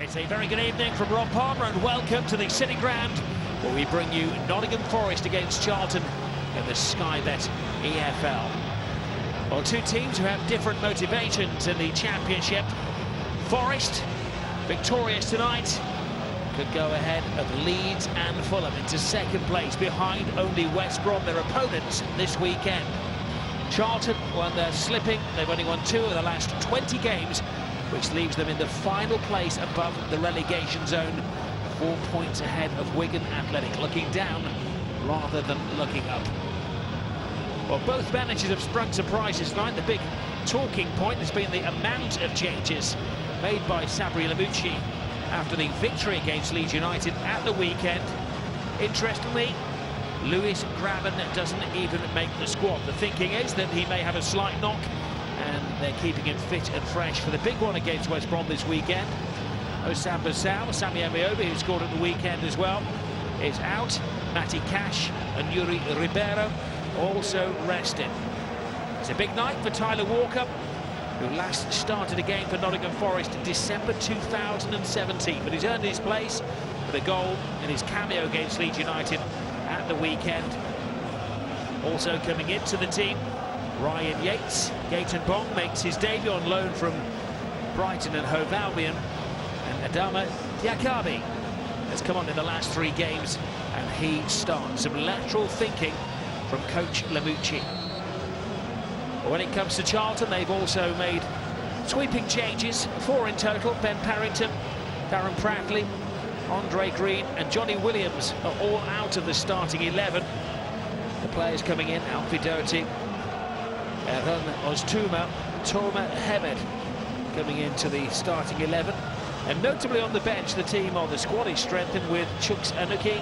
It's a very good evening from Rob Palmer and welcome to the City Ground, where we bring you Nottingham Forest against Charlton in the Sky Bet EFL. Well, two teams who have different motivations in the Championship. Forest, victorious tonight, could go ahead of Leeds and Fulham into second place, behind only West Brom, their opponents this weekend. Charlton, well, they're slipping. They've only won 2 of the last 20 games, which leaves them in the final place above the relegation zone, 4 points ahead of Wigan Athletic, looking down rather than looking up. Well, both managers have sprung surprises tonight. The big talking point has been the amount of changes made by Sabri Lamucci after the victory against Leeds United at the weekend. Interestingly, Lewis Graben doesn't even make the squad. The thinking is that he may have a slight knock, and they're keeping him fit and fresh for the big one against West Brom this weekend. Osam Basal, Sami Amiobi, who scored at the weekend as well, is out. Matty Cash and Yuri Ribeiro also rested. It's a big night for Tyler Walker, who last started a game for Nottingham Forest in December 2017, but he's earned his place with a goal in his cameo against Leeds United at the weekend. Also coming into the team, Ryan Yates. Gaten Bong makes his debut on loan from Brighton and Hove Albion, and Adama Diakabi has come on in the last 3 games, and he starts. Some lateral thinking from coach Lamucci. When it comes to Charlton, they've also made sweeping changes, 4 in total. Ben Parrington, Darren Prattley, Andre Green and Johnny Williams are all out of the starting 11. The players coming in: Alfie Doherty, Aaron Oztuma, Toma Hemed coming into the starting 11. And notably on the bench, the team or the squad is strengthened with Chuks Anuki,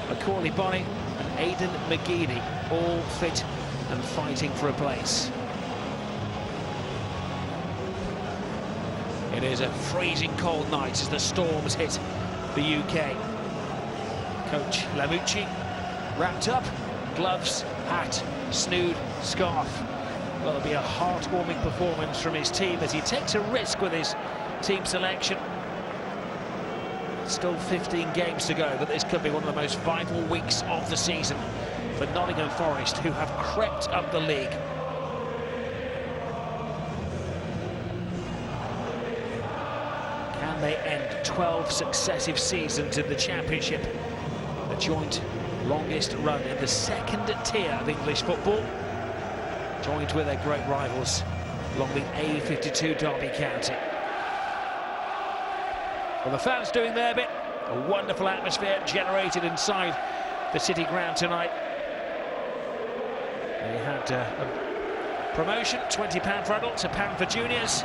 Macaulay Bonny and Aidan McGeady, all fit and fighting for a place. It is a freezing cold night as the storms hit the UK. Coach Lamucci wrapped up, gloves, hat, snood, scarf. Well, it'll be a heartwarming performance from his team as he takes a risk with his team selection. Still 15 games to go, but this could be one of the most vital weeks of the season for Nottingham Forest, who have crept up the league. Can they end 12 successive seasons in the Championship, the joint longest run in the second tier of English football, joined with their great rivals along the A52 Derby County? Well, the fans doing their bit. A wonderful atmosphere generated inside the City Ground tonight. They had a promotion, £20 for adults, £1 for juniors.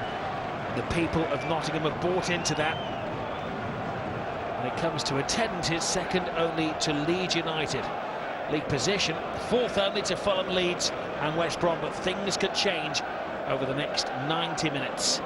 The people of Nottingham have bought into that. When it comes to attendance, second only to Leeds United. League position, 4th only to Fulham, Leeds and West Brom, but things could change over the next 90 minutes.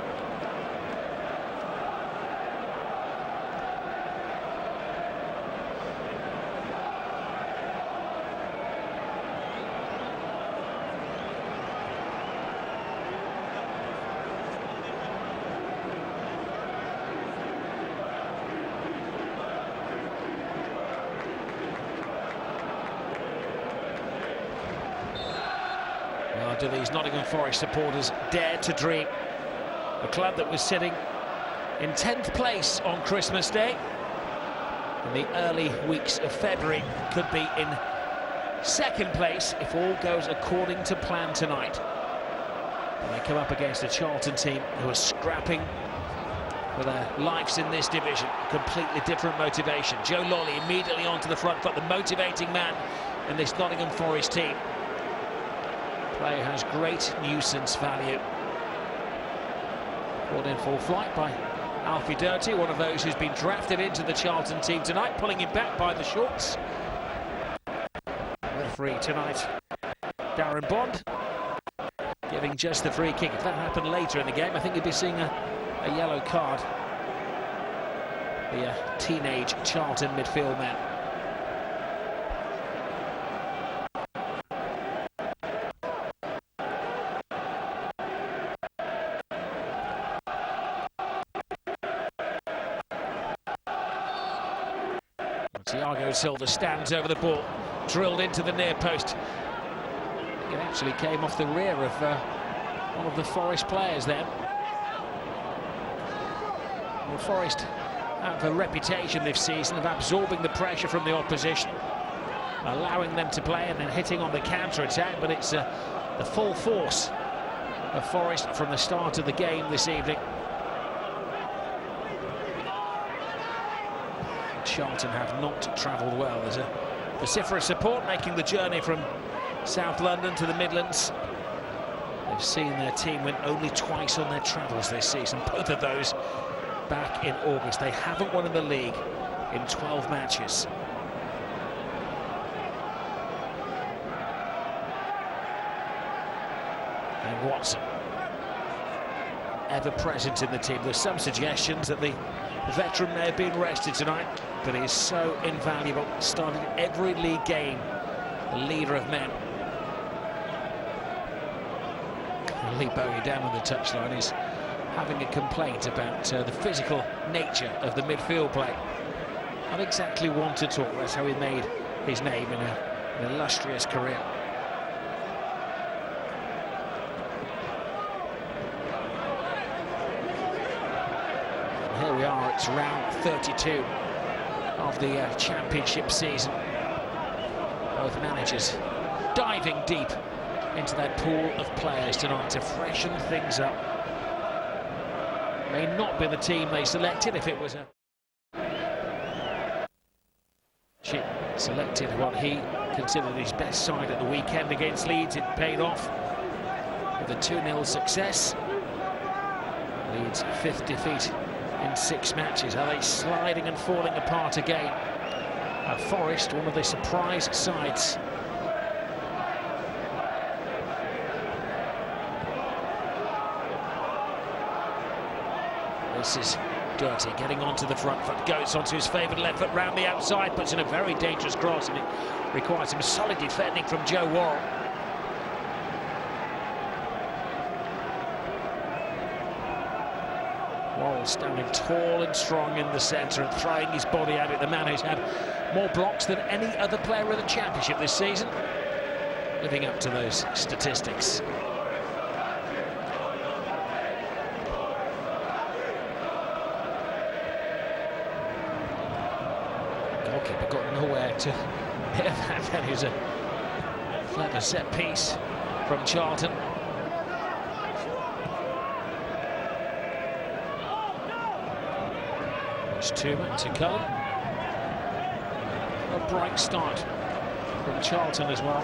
Do these Nottingham Forest supporters dare to dream? A club that was sitting in 10th place on Christmas Day in the early weeks of February could be in 2nd place if all goes according to plan tonight. And they come up against a Charlton team who are scrapping for their lives in this division. Completely different motivation. Joe Lolly immediately onto the front foot, the motivating man in this Nottingham Forest team. Player has great nuisance value. Caught in full flight by Alfie Doherty, one of those who's been drafted into the Charlton team tonight, pulling him back by the shorts. Referee tonight, Darren Bond, giving just the free kick. If that happened later in the game, I think you'd be seeing a yellow card. The teenage Charlton midfield man. Thiago Silva stands over the ball, drilled into the near post. It actually came off the rear of one of the Forest players then. Well, Forest have a reputation this season of absorbing the pressure from the opposition, allowing them to play and then hitting on the counter-attack, but it's the full force of Forest from the start of the game this evening. Charlton have not travelled well. There's a vociferous support making the journey from South London to the Midlands. They've seen their team win only twice on their travels this season, both of those back in August. They haven't won in the league in 12 matches. And Watson, ever present in the team. There's some suggestions that the veteran may have been rested tonight, but he is so invaluable. Started every league game, the leader of men. Lee Bowie down on the touchline is having a complaint about the physical nature of the midfield play. Not exactly one to talk. That's how he made his name in an illustrious career. Here we are, it's round 32 of the championship season. Both managers diving deep into that pool of players tonight to freshen things up. May not be the team they selected if it was a... She selected what he considered his best side at the weekend against Leeds. It paid off with a 2-0 success. Leeds' 5th defeat in 6 matches. Are they sliding and falling apart again? Forest, one of the surprise sides. This is dirty, getting onto the front foot, goes onto his favoured left foot round the outside, puts in a very dangerous cross, and it requires some solid defending from Joe Worrell. Worrell standing tall and strong in the centre and throwing his body at it. The man who's had more blocks than any other player in the championship this season, living up to those statistics. Goalkeeper got nowhere to hit that. That is a clever set piece from Charlton. There's 2 men to come. A bright start from Charlton as well.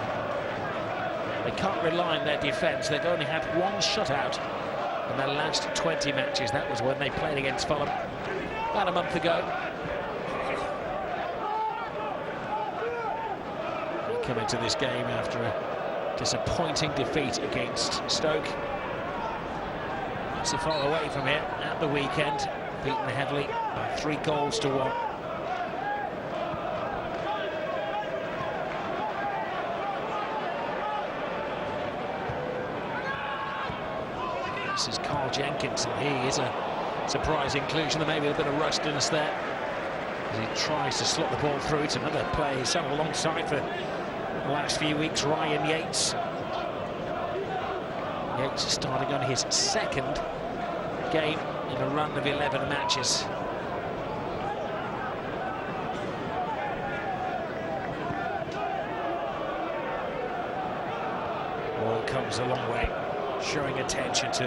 They can't rely on their defence. They've only had 1 shutout in their last 20 matches. That was when they played against Fulham about a month ago. They come into this game after a disappointing defeat against Stoke. Not so far away from here at the weekend, beaten heavily by 3 goals to 1. This is Carl Jenkins, and he is a surprise inclusion. There may be a bit of rustiness there as he tries to slot the ball through. It's another player he's sat alongside for the last few weeks, Ryan Yates. Yates is starting on his 2nd game in a run of 11 matches. Ball comes a long way, showing attention to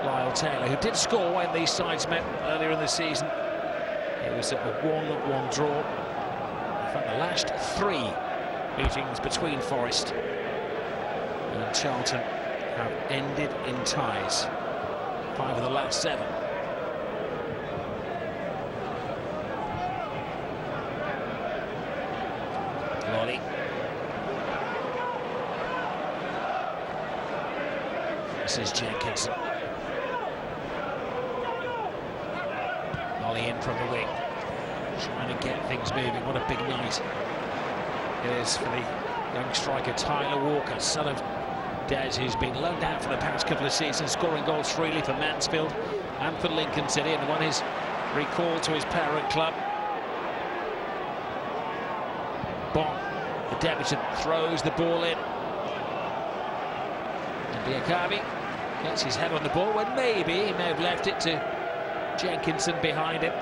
Lyle Taylor, who did score when these sides met earlier in the season. It was a 1-1 draw. In fact, the last 3 meetings between Forest and Charlton have ended in ties. 5 of the last 7. Lolly. This is Jenkins. Lolly in from the wing, trying to get things moving. What a big night it is for the young striker Tyler Walker, son of Des, who's been loaned out for the past couple of seasons, scoring goals freely for Mansfield and for Lincoln City, and won his recall to his parent club. Bon, the debutant, throws the ball in. And Diakabi gets his head on the ball when maybe he may have left it to Jenkinson behind him.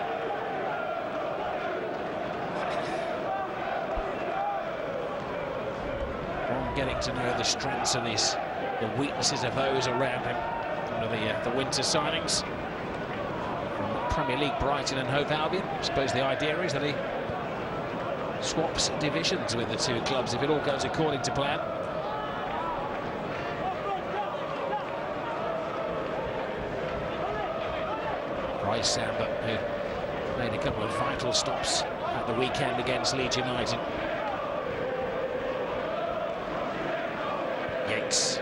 Bon getting to know the strengths and the weaknesses of those around him. One of the winter signings from Premier League Brighton and Hove Albion. I suppose the idea is that he swaps divisions with the two clubs if it all goes according to plan. Bryce Samba, who made a couple of vital stops at the weekend against Leeds United. Yates.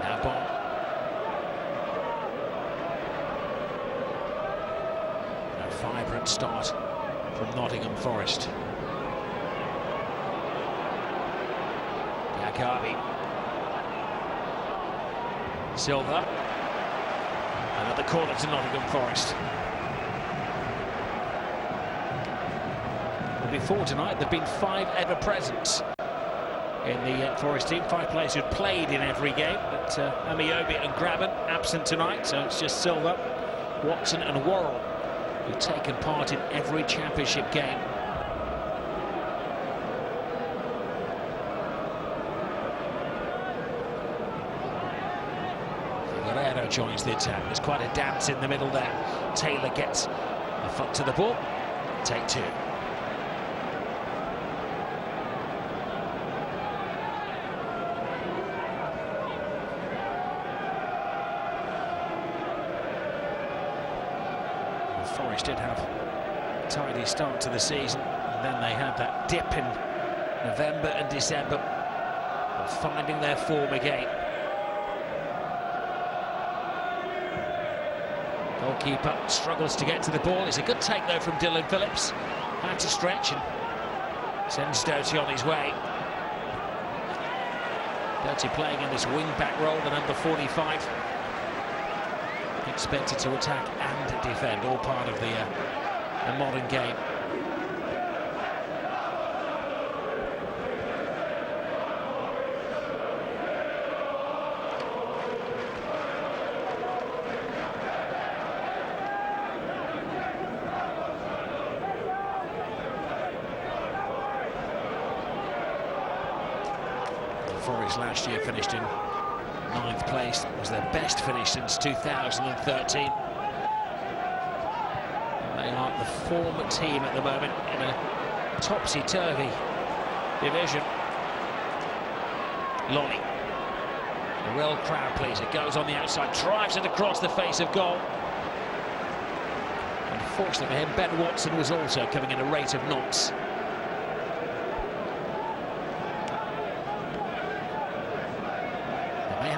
Now Bon. A vibrant start from Nottingham Forest. Diakabi. Silva. Another corner to Nottingham Forest. Well, before tonight, there have been 5 ever-presents in the Forest team. 5 players who'd played in every game, but Amiobi and Graben absent tonight, so it's just Silva, Watson and Worrell who've taken part in every championship game. Joins the attack. There's quite a dance in the middle there. Taylor gets a foot to the ball. Take 2. Well, Forest did have a tidy start to the season, and then they had that dip in November and December, but finding their form again. Goalkeeper struggles to get to the ball. It's a good take though from Dylan Phillips. Had to stretch and sends Doty on his way. Doty playing in this wing-back role, the number 45. Expected to attack and defend, all part of the modern game. Forest last year finished in 9th place. It was their best finish since 2013. And they are the form team at the moment in a topsy-turvy division. Lonnie, a real crowd pleaser, goes on the outside, drives it across the face of goal. Unfortunately for him, Ben Watson was also coming in a rate of knots.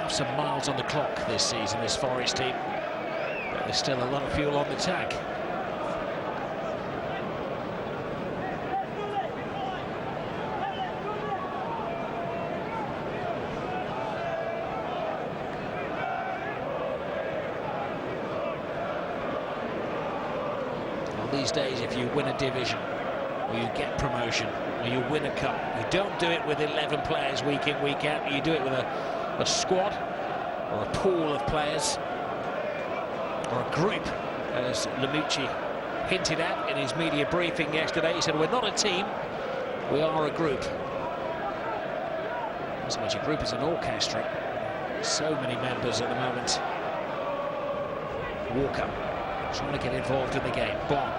Some miles on the clock this season, this Forest team, but there's still a lot of fuel on the tank. Well, these days, if you win a division, or you get promotion, or you win a cup, you don't do it with 11 players week in, week out. You do it with a squad or a pool of players or a group, as Lamucci hinted at in his media briefing yesterday. He said, we're not a team, we are a group. Not so much a group as an orchestra. So many members at the moment. Walker trying to get involved in the game. Bon.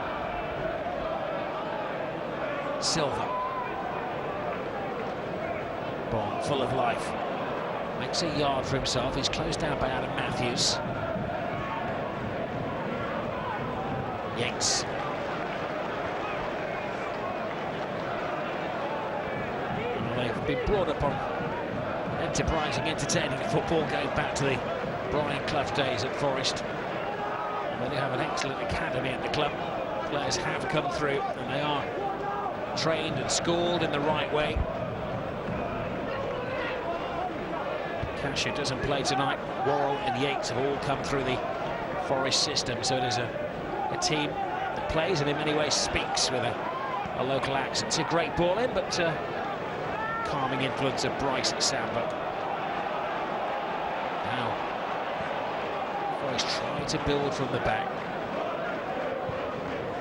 Silva. Bon full of life. Makes a yard for himself. He's closed down by Adam Matthews. Yates. They've been brought up on enterprising, entertaining football going back to the Brian Clough days at Forest. And they have an excellent academy at the club. Players have come through and they are trained and schooled in the right way. Casher doesn't play tonight. Worrell and Yates have all come through the Forest system, so it is a team that plays and in many ways speaks with a local accent. It's a great ball in, but calming influence of Bryce Samba. Now, Forest trying to build from the back.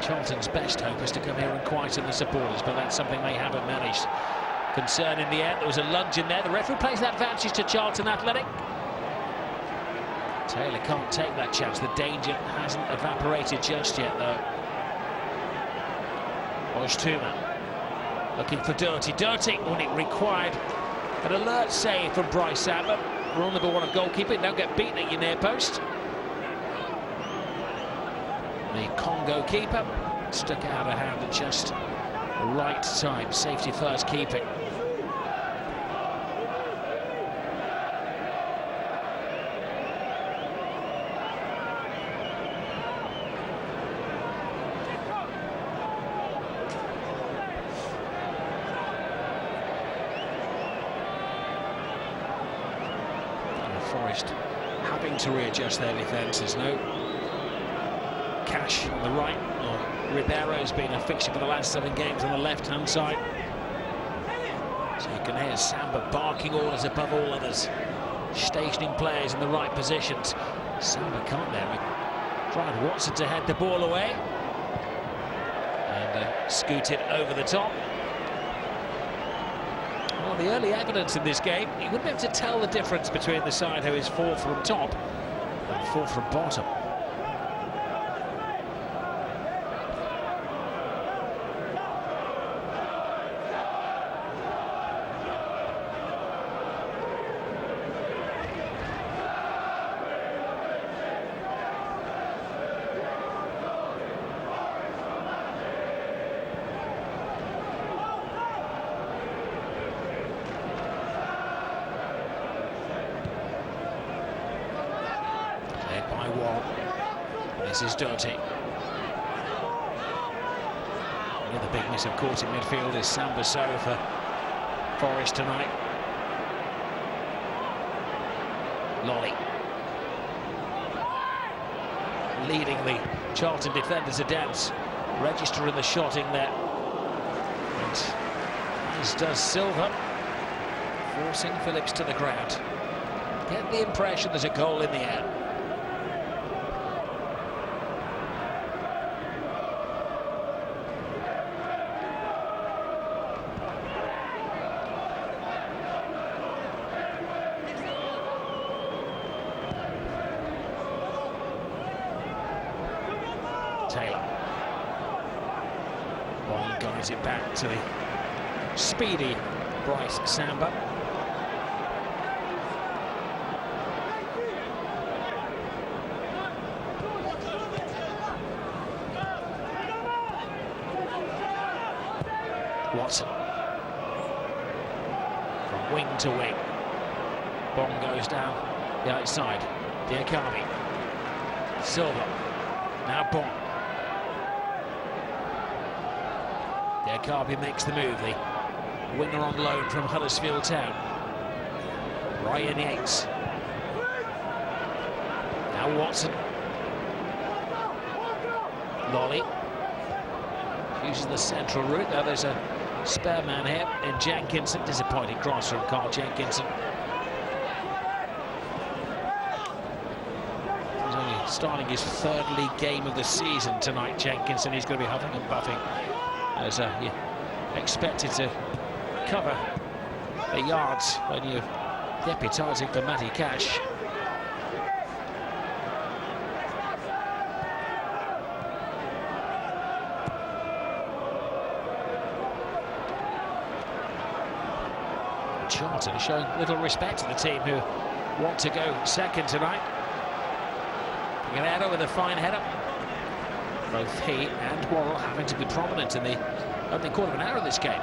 Charlton's best hope is to come here and quieten the supporters, but that's something they haven't managed. Concern in the air, there was a lunge in there. The referee plays that advantage to Charlton Athletic. Taylor can't take that chance. The danger hasn't evaporated just yet, though. Ojtuma looking for Dirty. Dirty, when it required an alert save from Bryce Samba. Rule number one of goalkeeping, don't get beaten at your near post. The Congo keeper stuck out a hand at just the right time. Safety first keeping. Forest having to readjust their defence. There's no Cash on the right. Ribeiro's been a fixture for the last 7 games on the left-hand side. So you can hear Samba barking orders above all others, stationing players in the right positions. Samba can't there. Tried Watson to head the ball away and scoot it over the top. Well, the early evidence in this game, you wouldn't be able to tell the difference between the side who is 4 from top and 4 from bottom. By one. This is Dirty. The other big miss, of course, in midfield is Samba Sow for Forest tonight. Lolly leading the Charlton defenders a dance, registering the shot in there. And as does Silva, forcing Phillips to the ground. Get the impression there's a goal in the air. Taylor. Ball guides it back to the speedy Bryce Samba. Watson. From wing to wing. Bong goes down the outside. Diakami. Silva. Now Bong. Diakami makes the move, the winger on loan from Huddersfield Town. Ryan Yates. Now Watson. Lolly. Uses the central route. Now there's a spare man here in Jenkinson. Disappointing cross from Carl Jenkinson. He's only starting his 3rd league game of the season tonight, Jenkinson. He's going to be huffing and puffing as you expected to cover the yards when you're deputising for Matty Cash. Charlton is showing little respect to the team who want to go second tonight. Guerrero with a fine header. Both he and Worrell having to be prominent in the opening quarter of an hour of this game.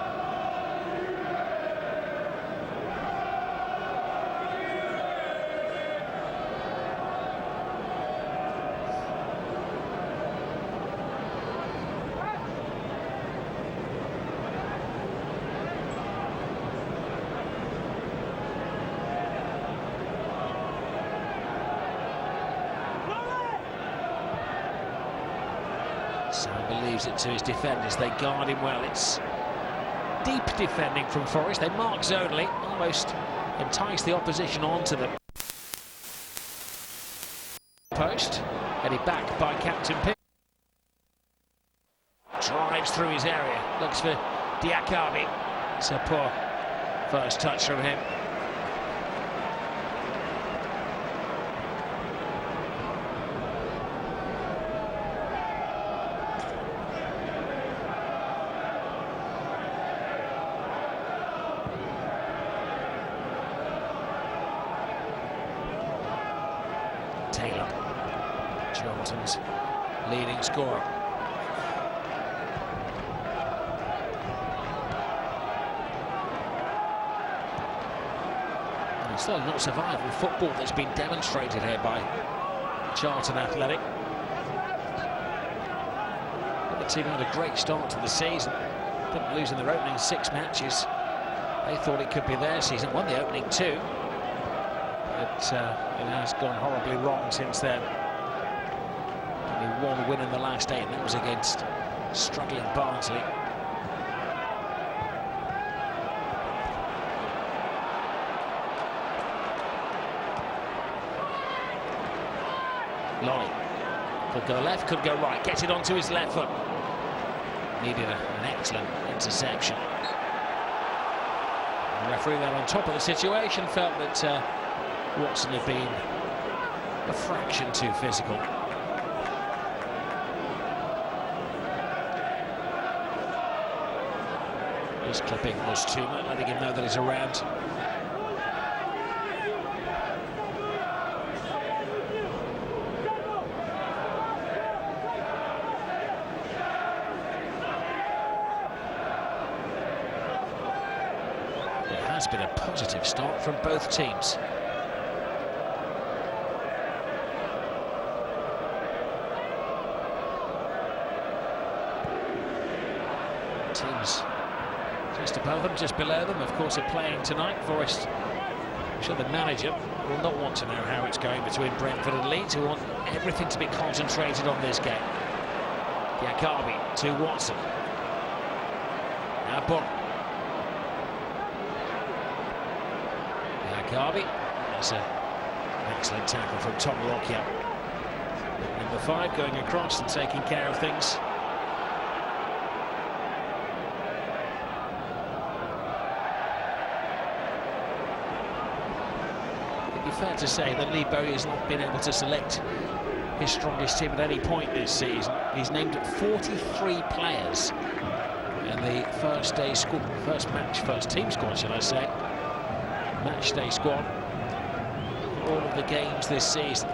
Samba leaves it to his defenders. They guard him well. It's deep defending from Forest. They mark zonally, almost entice the opposition onto the post. Headed back by Captain Pitt. Drives through his area. Looks for Diakabi. It's a poor first touch from him. Taylor, Charlton's leading scorer. And it's still not survival football that's been demonstrated here by Charlton Athletic. The team had a great start to the season, didn't lose in their opening 6 matches. They thought it could be their season, won the opening 2. But it has gone horribly wrong since then. Only 1 win in the last 8, and that was against struggling Barnsley. Lonnie could go left, could go right, gets it onto his left foot. Needed an excellent interception. The referee then on top of the situation felt that Watson had been a fraction too physical. His clipping was too much, letting him know that he's around. It has been a positive start from both teams. Teams just above them, just below them, of course, are playing tonight. Forest, I'm sure the manager will not want to know how it's going between Brentford and Leeds, who want everything to be concentrated on this game. Diakabi to Watson. Now Bon. Diakabi. That's an excellent tackle from Tom Lockyer. Number 5 going across and taking care of things. Fair to say that Lee Bowyer has not been able to select his strongest team at any point this season. He's named 43 players in the first team squad, shall I say, match day squad, all of the games this season.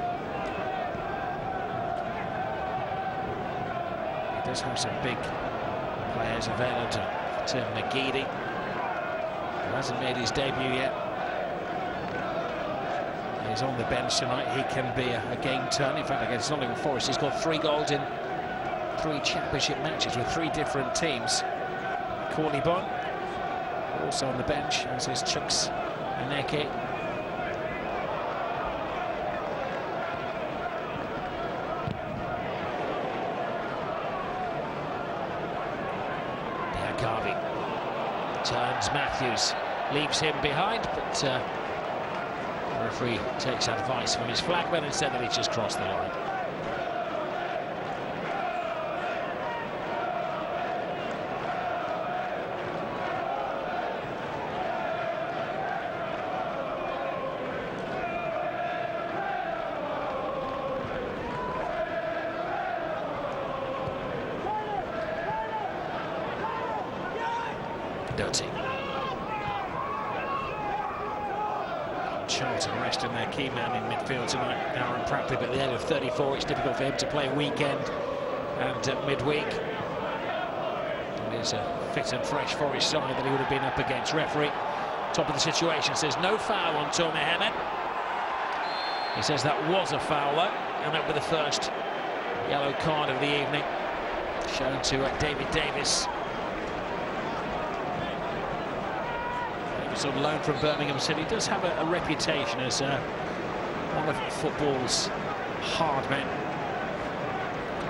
He does have some big players available to McGeady, who hasn't made his debut yet. He's on the bench tonight. He can be a game turn. In fact, against Nottingham Forest, he's got 3 goals in 3 championship matches with 3 different teams. Corley Bon also on the bench, as is Chuks Aneke. Diakabi turns Matthews, leaves him behind, but the referee takes advice from his flagman and said that he just crossed the line. Doty. Charlton resting their key man in midfield tonight, Aaron Pratley, but at the end of 34 it's difficult for him to play weekend and midweek. It is a fit and fresh Forest side that he would have been up against. Referee, top of the situation, says no foul on Tour Mohamed. He says that was a foul though, and that would be the first yellow card of the evening, shown to David Davis. On loan from Birmingham City, does have a reputation as one of football's hard men.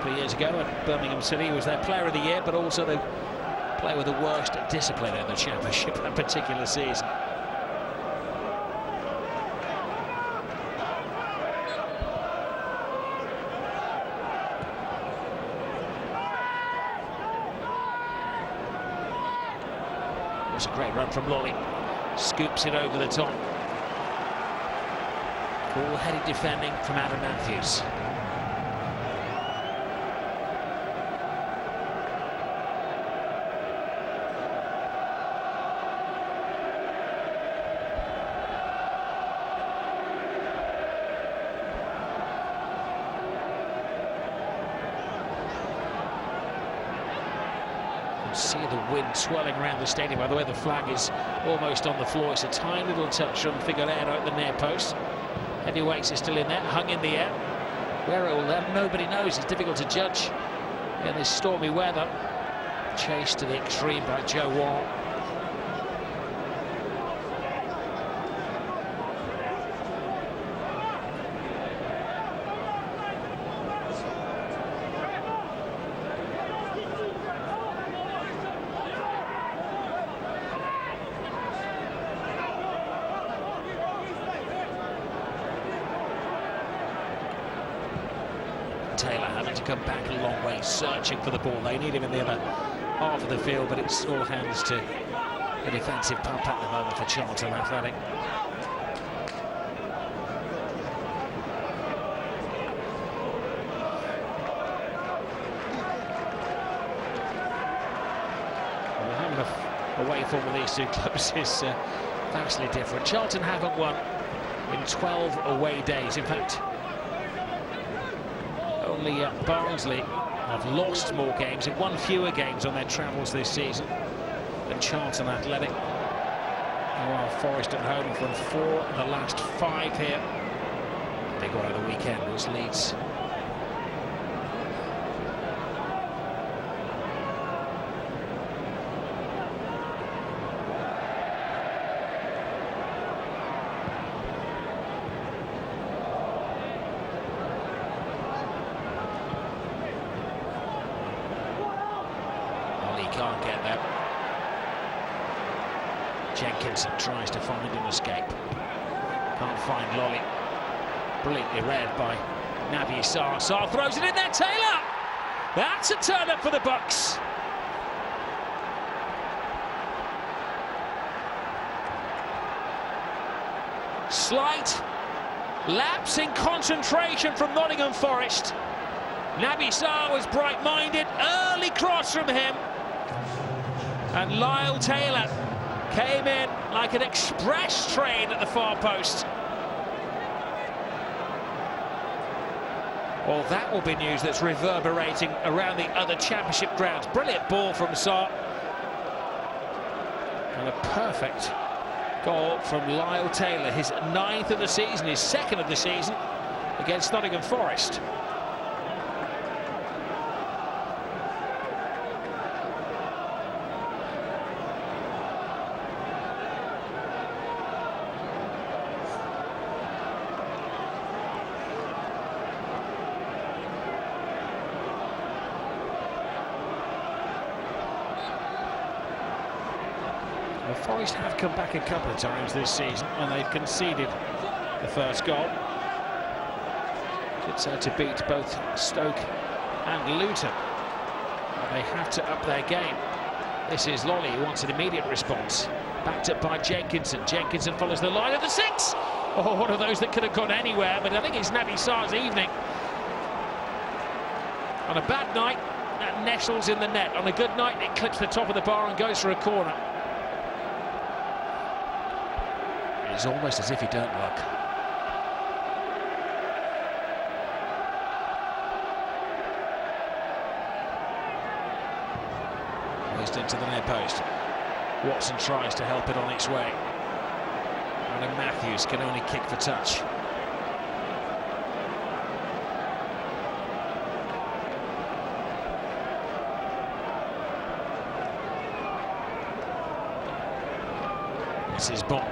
couple of years ago at Birmingham City. He was their player of the year, but also the player with the worst discipline in the Championship that particular season. It's a great run from Lolly. Scoops it over the top. Cool-headed defending from Adam Matthews. See the wind swirling around the stadium. By the way, the flag is almost on the floor. It's a tiny little touch from Figueiredo at the near post. Heavyweights is still in there, hung in the air. Where it will end, nobody knows. It's difficult to judge in this stormy weather. Chased to the extreme by Joe Wall. Taylor having to come back a long way, searching for the ball. They need him in the other half of the field, but it's all hands to a defensive pump at the moment for Charlton Athletic. Well, the home away form of these two clubs is vastly different. Charlton haven't won in 12 away days. In fact, only Barnsley have lost more games, have won fewer games on their travels this season than Charlton Athletic. While Forest at home have won 4 in the last 5 here. Big one on the weekend was Leeds. Can't get there. Jenkinson tries to find an escape. Can't find Lolly. Brilliantly read by Naby Sarr. Sarr throws it in there. Taylor! That's a turn-up for the Bucks. Slight lapse in concentration from Nottingham Forest. Naby Sarr was bright-minded. Early cross from him. And Lyle Taylor came in like an express train at the far post. Well, that will be news that's reverberating around the other Championship grounds. Brilliant ball from Sarr. And a perfect goal from Lyle Taylor. His 9th of the season, his 2nd of the season against Nottingham Forest. Well, Forest have come back a couple of times this season and they've conceded the first goal. It's to beat both Stoke and Luton. And they have to up their game. This is Lolly, who wants an immediate response. Backed up by Jenkinson. Jenkinson follows the line of the 6. Oh, one of those that could have gone anywhere, but I think it's Naby Sarr's evening. On a bad night, that nestles in the net. On a good night, it clips the top of the bar and goes for a corner. It's almost as if you don't look. Whizzed into the near post. Watson tries to help it on its way. And Matthews can only kick for touch. This is Bond.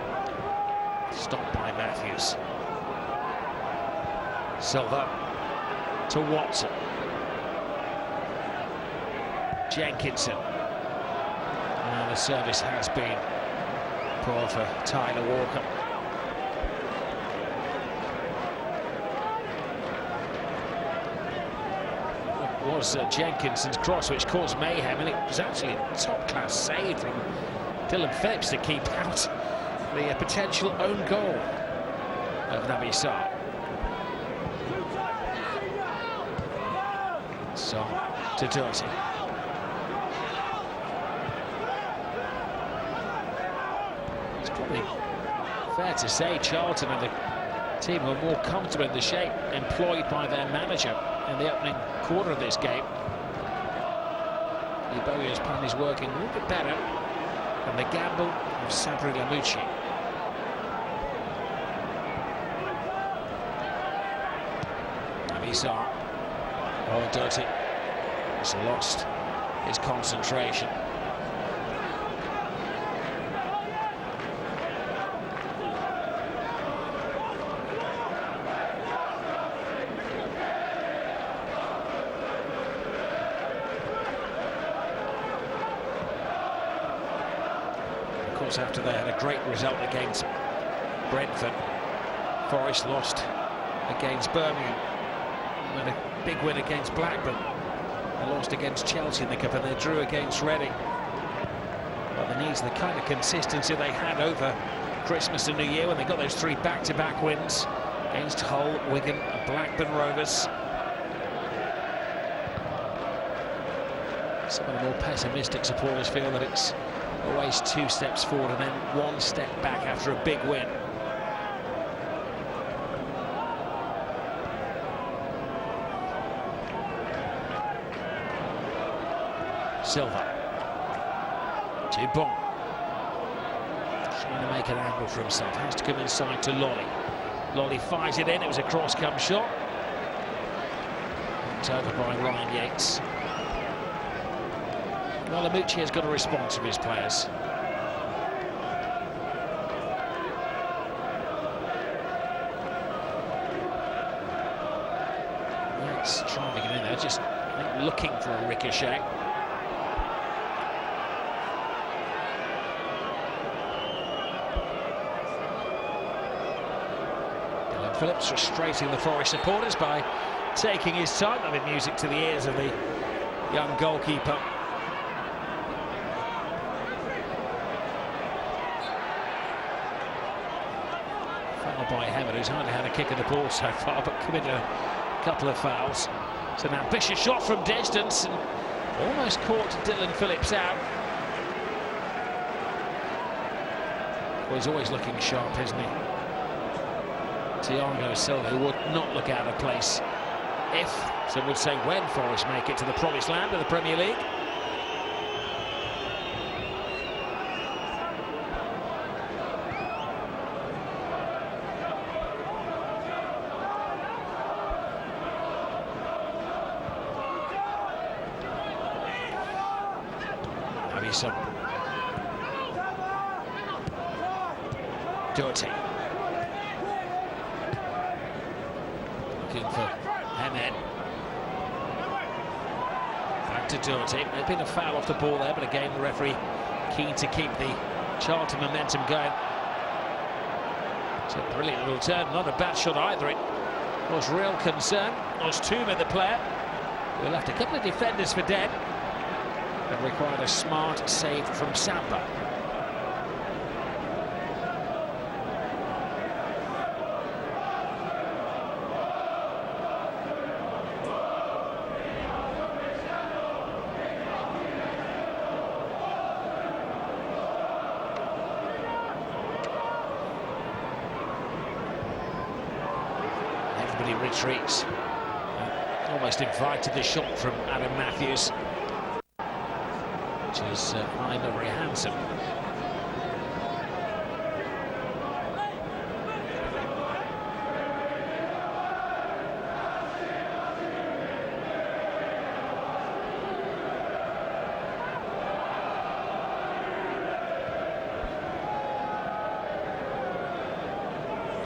Stopped by Matthews. Silva to Watson. Jenkinson. And the service has been poor for Tyler Walker. It was Jenkinson's cross which caused mayhem, and it was actually a top-class save from Dylan Phillips to keep out the potential own goal of Naby Sarr. So to Doherty. It's probably fair to say Charlton and the team were more comfortable in the shape employed by their manager in the opening quarter of this game. Libowio's plan is working a little bit better than the gamble of Sabri Lamucci. Naby Sarr. Oh, Doherty has lost his concentration. Of course, after they had a great result against Brentford, Forest lost against Birmingham. And a big win against Blackburn. They lost against Chelsea in the cup, and they drew against Reading. But they need the kind of consistency they had over Christmas and New Year when they got those 3 back-to-back wins against Hull, Wigan and Blackburn Rovers. Some of the more pessimistic supporters feel that it's always 2 steps forward and then 1 step back after a big win. Silva to Bon, trying to make an angle for himself, has to come inside to Lolly. Lolly fires it in, it was a cross-come shot. Knocked over by Ryan Yates. Well, Lamucci has got a response from his players. Yates trying to get in there, just looking for a ricochet. Phillips frustrating the Forest supporters by taking his time, having music to the ears of the young goalkeeper. Foul by Hammond, who's hardly had a kick at the ball so far, but committed a couple of fouls. It's an ambitious shot from distance and almost caught Dylan Phillips out. Well, he's always looking sharp, isn't he? Thiago Silva would not look out of place if, some would say when, Forest make it to the promised land of the Premier League. Maybe some Doherty. Looking for Hamed. Back to Doherty. There's been a foul off the ball there, but again the referee keen to keep the Charlton momentum going. It's a brilliant little turn, not a bad shot either. It was real concern. Ostuma, the player, who left a couple of defenders for dead, and required a smart save from Samba. Everybody retreats. Almost invited the shot from Adam Matthews, which is not very handsome.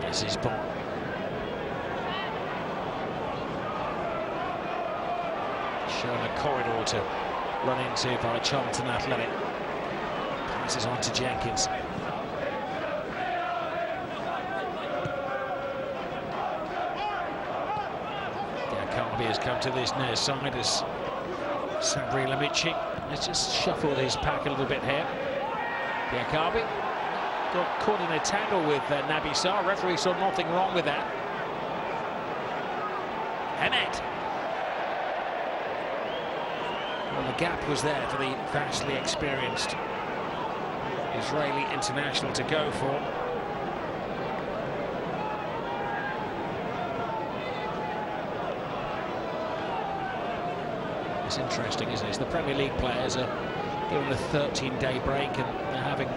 This is Bon. Showing a corridor to run into by Charlton Athletic. Passes on to Jenkins. Diakabi has come to this near side as Sabri Lamici has just shuffled his pack a little bit here. Diakabi got caught in a tangle with Naby Sarr. Referee saw nothing wrong with that. Hemed. Well, the gap was there for the vastly experienced Israeli international to go for. It's interesting, isn't it? The Premier League players are given a 13-day break and they're having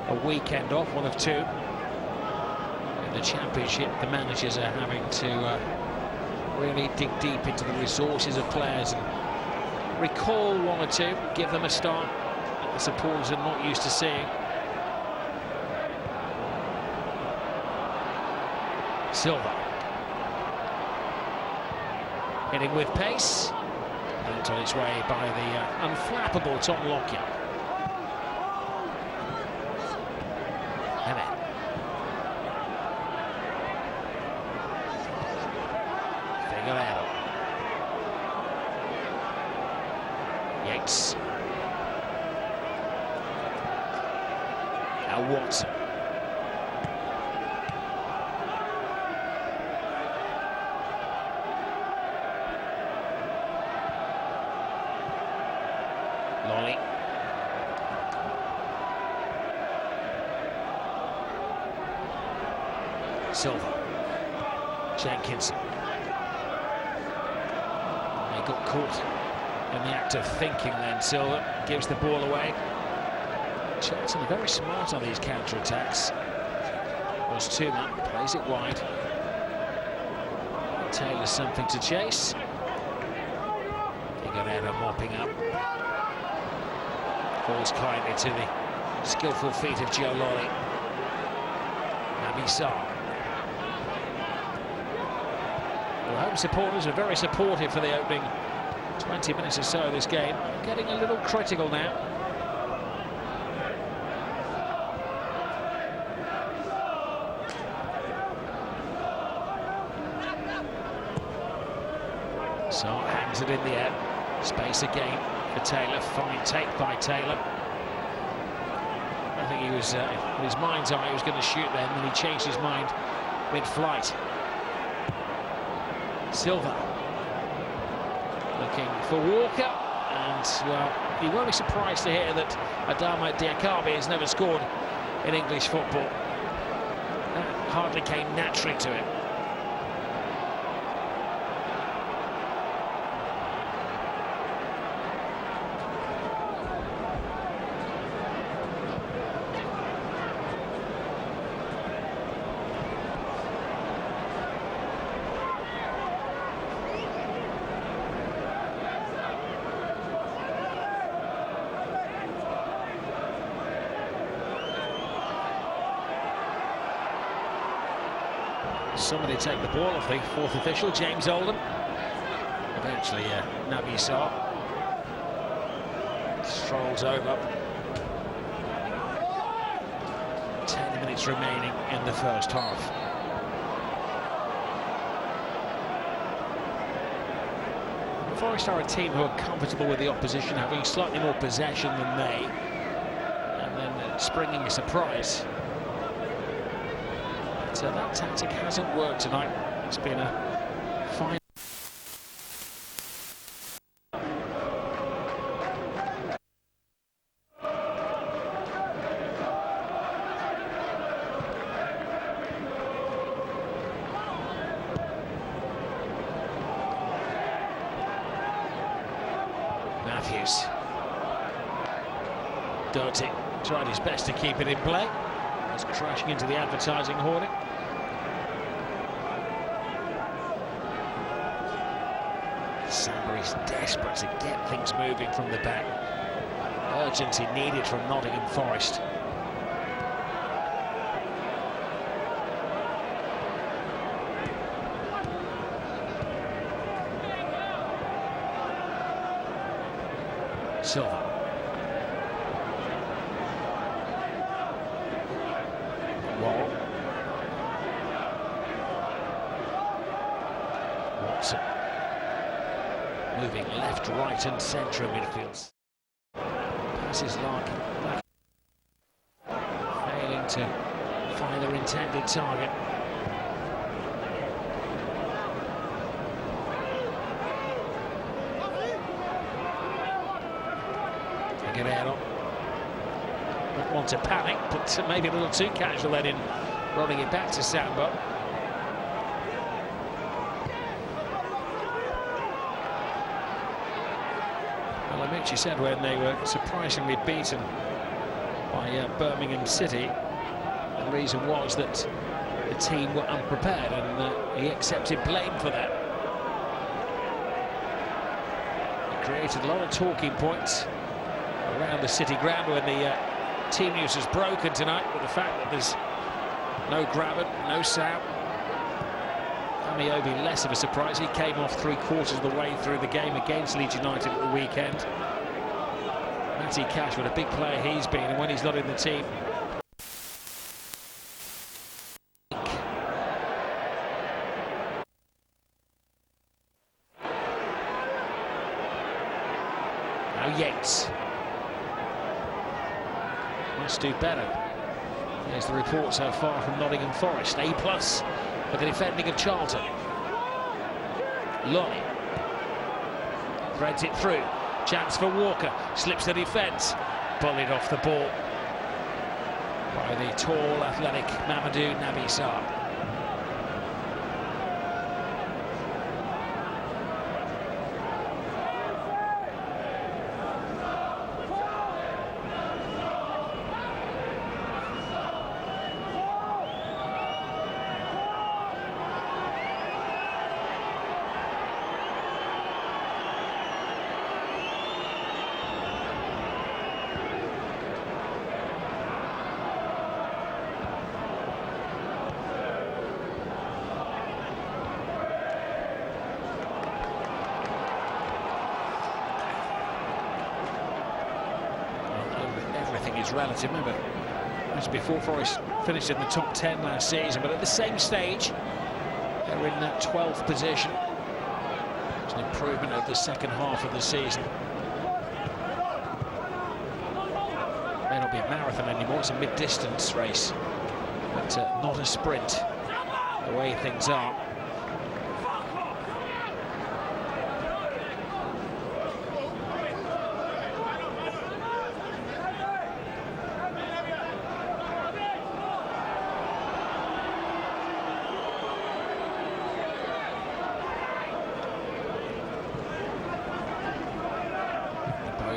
a weekend off, one of two. In the Championship, the managers are having to really dig deep into the resources of players and recall one or two, give them a start that the supporters are not used to seeing. Silva. Hitting with pace. And on its way by the unflappable Tom Lockyer. Hemed. Figueiredo. Yates. Now Watson. Lolly. Silva. Jenkins. They got caught in the act of thinking then. Silva gives the ball away. Charlton are very smart on these counter-attacks. Was Tuma, plays it wide. Taylor's something to chase. Figueiredo mopping up. Falls kindly to the skillful feet of Joe Lolly. Naby Sarr. The home supporters are very supportive for the opening 20 minutes or so of this game. Getting a little critical now. Sarr hangs it in the air. Space again for Taylor. Fine take by Taylor. I think he was, in his mind's eye, he was going to shoot then, and he changed his mind mid-flight. Silva looking for Walker, and well, you won't be surprised to hear that Adama Diakabi has never scored in English football. That hardly came naturally to him. Somebody take the ball off the fourth official, James Oldham. Eventually, Naby Sarr strolls over. 10 minutes remaining in the first half. Forest are a team who are comfortable with the opposition having slightly more possession than they, and then springing a surprise. So that tactic hasn't worked tonight. It's been a fine. Matthews. Doty tried his best to keep it in play. It's crashing into the advertising hoarding. Sabri's desperate to get things moving from the back. Urgency needed from Nottingham Forest. Silva. Wall. Watson. Moving left, right and centre of midfield. Passes Larkin back. Failing to find their intended target. Guerrero. Don't want to panic, but maybe a little too casual then in rolling it back to Samba. Well, Amici said when they were surprisingly beaten by Birmingham City, the reason was that the team were unprepared, and he accepted blame for that. He created a lot of talking points around the City ground when the team news has broken tonight, with the fact that there's no Graben, no Sam. Amiobi less of a surprise. He came off 3/4 of the way through the game against Leeds United at the weekend. Matty Cash, what a big player he's been, and when he's not in the team. Now Yates. Must do better. Here's the report so far from Nottingham Forest. A+ for the defending of Charlton. Lonnie threads it through. Chance for Walker. Slips the defence. Bullied off the ball by the tall, athletic Mamadou Nabi Sarr. Is relative. Remember, that's before Forest finished in the top 10 last season, but at the same stage they're in that 12th position. It's an improvement over the second half of the season. It may not be a marathon anymore, it's a mid-distance race, but not a sprint the way things are.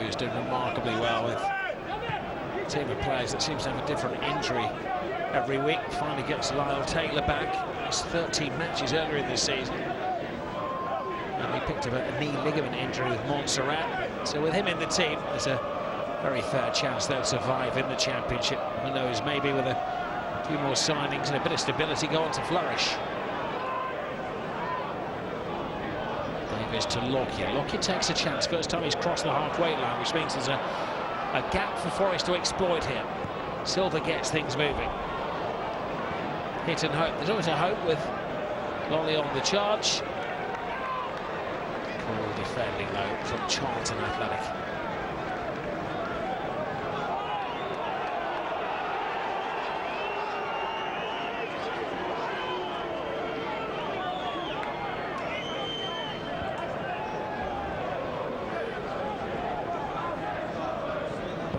He's doing remarkably well with a team of players that seems to have a different injury every week. Finally gets Lyle Taylor back. It's 13 matches earlier in this season, and he picked up a knee ligament injury with Montserrat. So with him in the team, there's a very fair chance they'll survive in the Championship. Who knows, maybe with a few more signings and a bit of stability, go on to flourish. Davis to Lockyer. Lockyer takes a chance. First time he's crossed the halfway line, which means there's a gap for Forest to exploit here. Silva gets things moving. Hit and hope. There's always a hope with Lolly on the charge. Poor defending though from Charlton Athletic.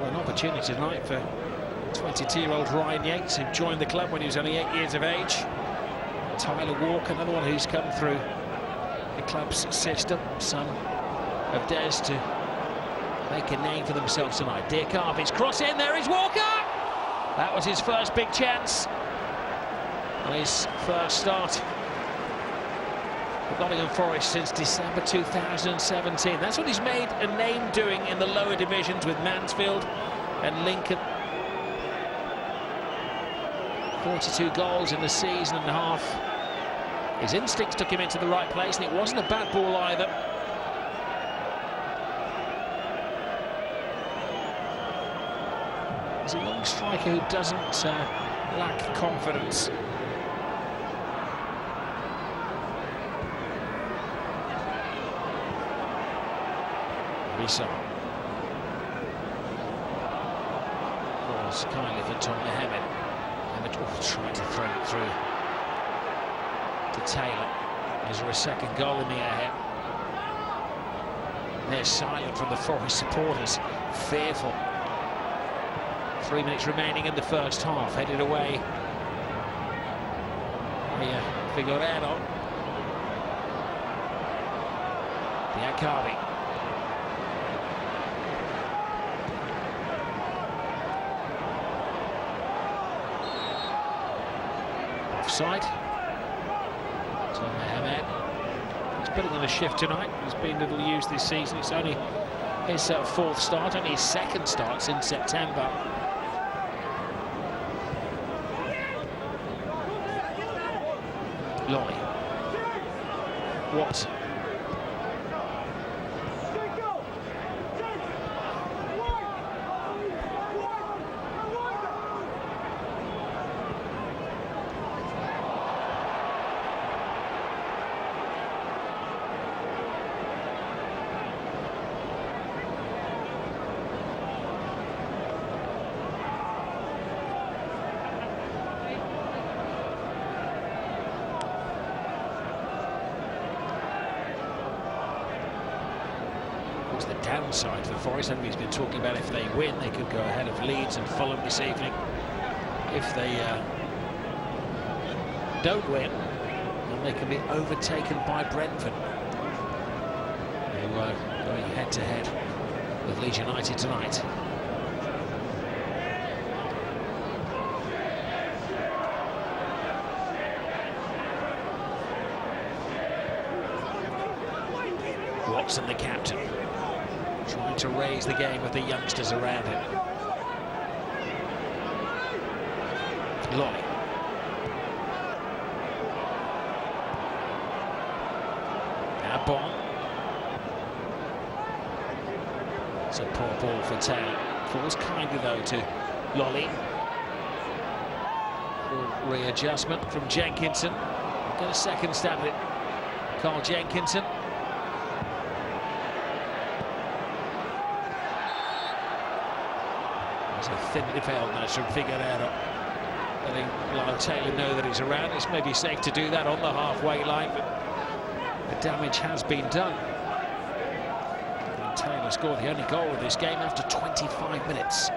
An opportunity tonight for 22-year-old Ryan Yates, who joined the club when he was only 8 years of age. Tyler Walker, another one who's come through the club's system, son of Des, to make a name for themselves tonight. Diakarvich, cross in, there is Walker! That was his first big chance on his first start for Nottingham Forest since December 2017. That's what he's made a name doing in the lower divisions with Mansfield and Lincoln. 42 goals in the season and a half. His instincts took him into the right place, and it wasn't a bad ball either. He's a young striker who doesn't lack confidence. Risa. Calls kindly for Tom Mohamed. Mohamed trying to throw it through to Taylor. Is there a second goal in the air here? They're silent from the Forest supporters, fearful. 3 minutes remaining in the first half, headed away. Figueiredo. Diakabi. Offside. Tom Mohamed. He's putting on a shift tonight. He's been little used this season. It's only his fourth start, only his second start since September. Lolly. What? The downside for Forest, everybody's been talking about if they win they could go ahead of Leeds and Fulham this evening. If they don't win, then they can be overtaken by Brentford, who are going head to head with Leeds United tonight. Watson, the captain, trying to raise the game with the youngsters around him. Lolly. Now Bon. It's a poor ball for Taylor. Falls kindly though to Lolly. Readjustment from Jenkinson. Got a second stab at it. Carl Jenkinson. There's a thin defenders from Figueiredo, letting Lyle Taylor know that he's around. It's maybe safe to do that on the halfway line, but the damage has been done. And Taylor scored the only goal of this game after 25 minutes.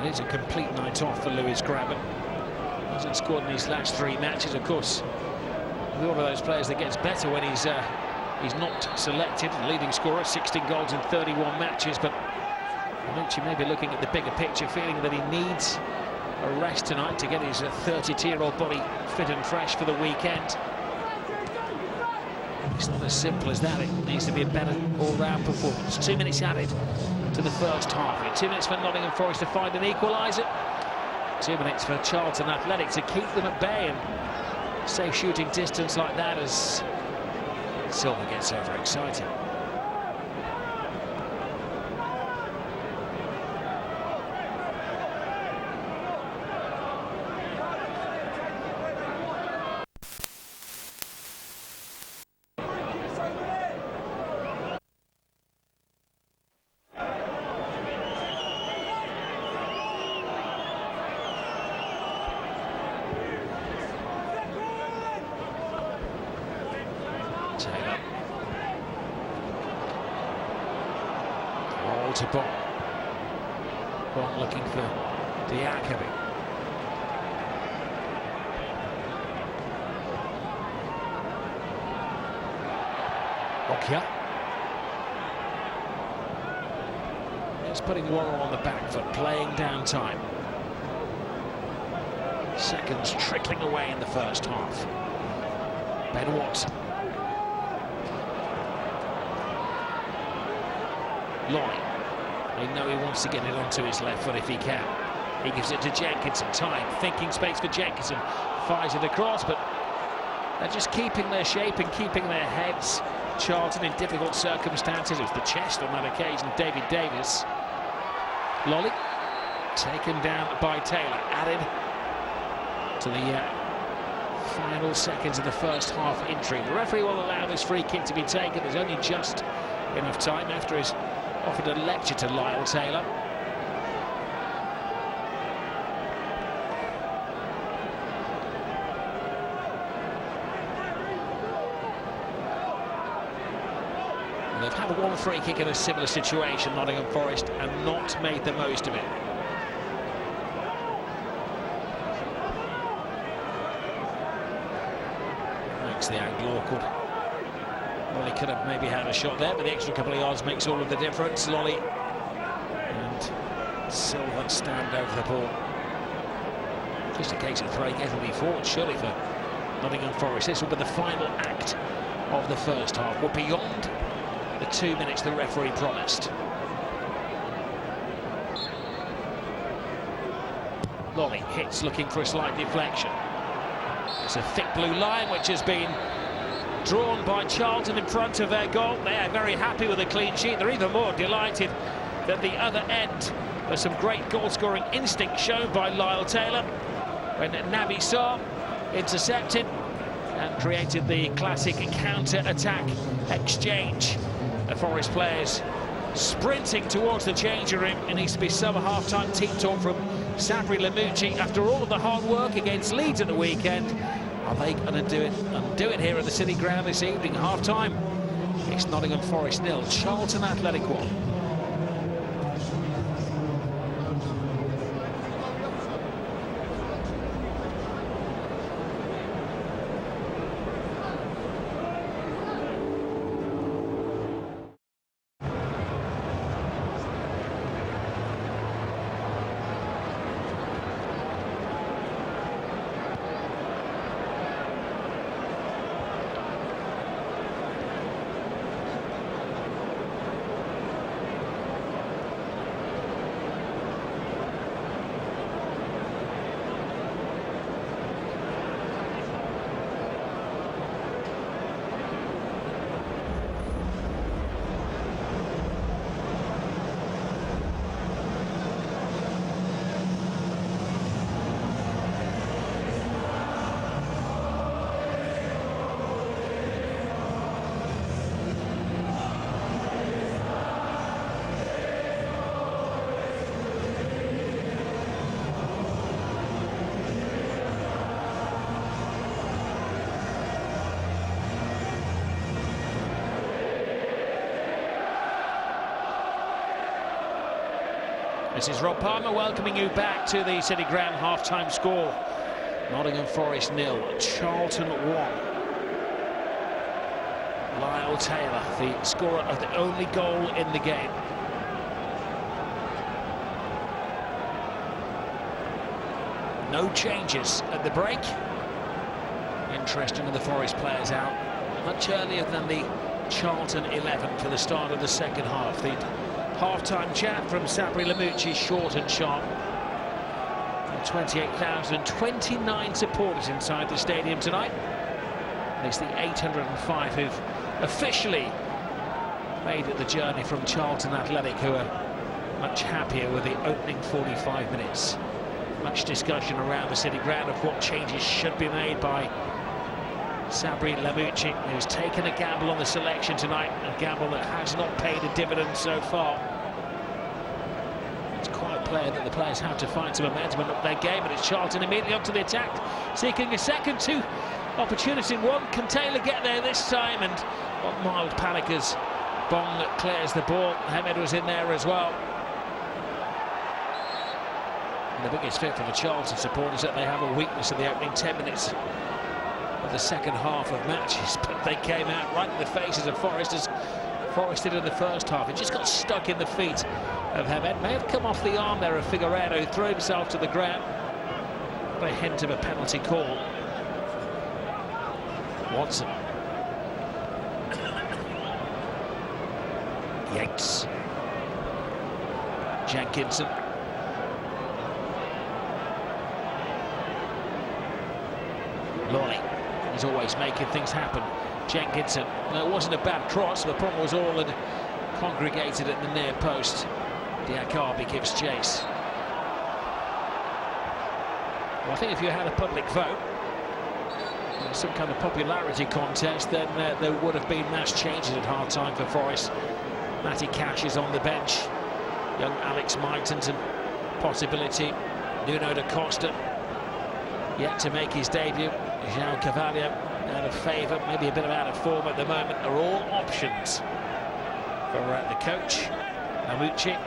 It's a complete night off for Lewis Grabban. Hasn't scored in his last 3 matches. Of course, with one of those players that gets better when he's not selected. Leading scorer, 16 goals in 31 matches. But Bonucci may be looking at the bigger picture, feeling that he needs a rest tonight to get his 32-year-old body fit and fresh for the weekend. It's not as simple as that. It needs to be a better all-round performance. 2 minutes added to the first half. 2 minutes for Nottingham Forest to find an equaliser. 2 minutes for Charlton Athletic to keep them at bay, and safe shooting distance like that as Silva gets overexcited. Taylor. All to Bon. Bon looking for Diakabi. Okia. It's putting Worrell on the back foot, playing down time. Seconds trickling away in the first half. Ben Watt. Lolly. They know he wants to get it onto his left foot if he can. He gives it to Jenkinson. Time, thinking space for Jenkinson. Fires it across, but they're just keeping their shape and keeping their heads. Charlton in difficult circumstances. It was the chest on that occasion of David Davis. Lolly taken down by Taylor. Added to the final seconds of the first half entry. The referee will allow this free kick to be taken. There's only just enough time after he's offered a lecture to Lyle Taylor. They've had one free kick in a similar situation, Nottingham Forest, and not made the most of it. Makes the angle awkward. Lolly could have maybe had a shot there, but the extra couple of yards makes all of the difference. Lolly and Silva stand over the ball. Just a case of throwing everybody forward, surely, for Nottingham Forest. This will be the final act of the first half. We're beyond the 2 minutes the referee promised. Lolly hits, looking for a slight deflection. It's a thick blue line which has been drawn by Charlton in front of their goal. They are very happy with a clean sheet. They're even more delighted that the other end. There's some great goal-scoring instinct shown by Lyle Taylor when Naby Sarr intercepted and created the classic counter-attack exchange. The Forest players sprinting towards the changing room. It needs to be some half-time team talk from Sabri Lamouchi. After all of the hard work against Leeds at the weekend, are they going to do it here at the City Ground this evening? Half-time, it's Nottingham Forest 0, Charlton Athletic 1. This is Rob Palmer welcoming you back to the City Ground half-time score. Nottingham Forest 0, Charlton 1. Lyle Taylor, the scorer of the only goal in the game. No changes at the break. Interesting with the Forest players out much earlier than the Charlton 11 for the start of the second half. The half-time chat from Sabri Lamouchi, short and sharp. 28,029 supporters inside the stadium tonight. There's the 805 who've officially made the journey from Charlton Athletic, who are much happier with the opening 45 minutes. Much discussion around the City Ground of what changes should be made by Sabri Lamouchi, who's taken a gamble on the selection tonight, a gamble that has not paid a dividend so far. It's quite clear that the players have to find some momentum and up their game, but it's Charlton immediately onto the attack, seeking a second two opportunity in one. Can Taylor get there this time? And what mild panic as Bong clears the ball. Hamed was in there as well. And the biggest fear for the Charlton supporters that they have a weakness in the opening 10 minutes of the second half of matches, but they came out right in the faces of Forest, as Forest did in the first half. It just got stuck in the feet of Hamed. May have come off the arm there of Figueiredo, who threw himself to the ground. But a hint of a penalty call. Watson. Yates. Jenkinson. Lolly. He's always making things happen. Jenkinson. No, it wasn't a bad cross. The problem was all had congregated at the near post. Diakabi gives chase. Well, I think if you had a public vote, some kind of popularity contest, then there would have been mass changes at half-time for Forest. Matty Cash is on the bench. Young Alex Mightons and possibility. Nuno da Costa yet to make his debut. João Cavalier out of favour, maybe a bit of out of form at the moment. Are all options for the coach, Amuchi.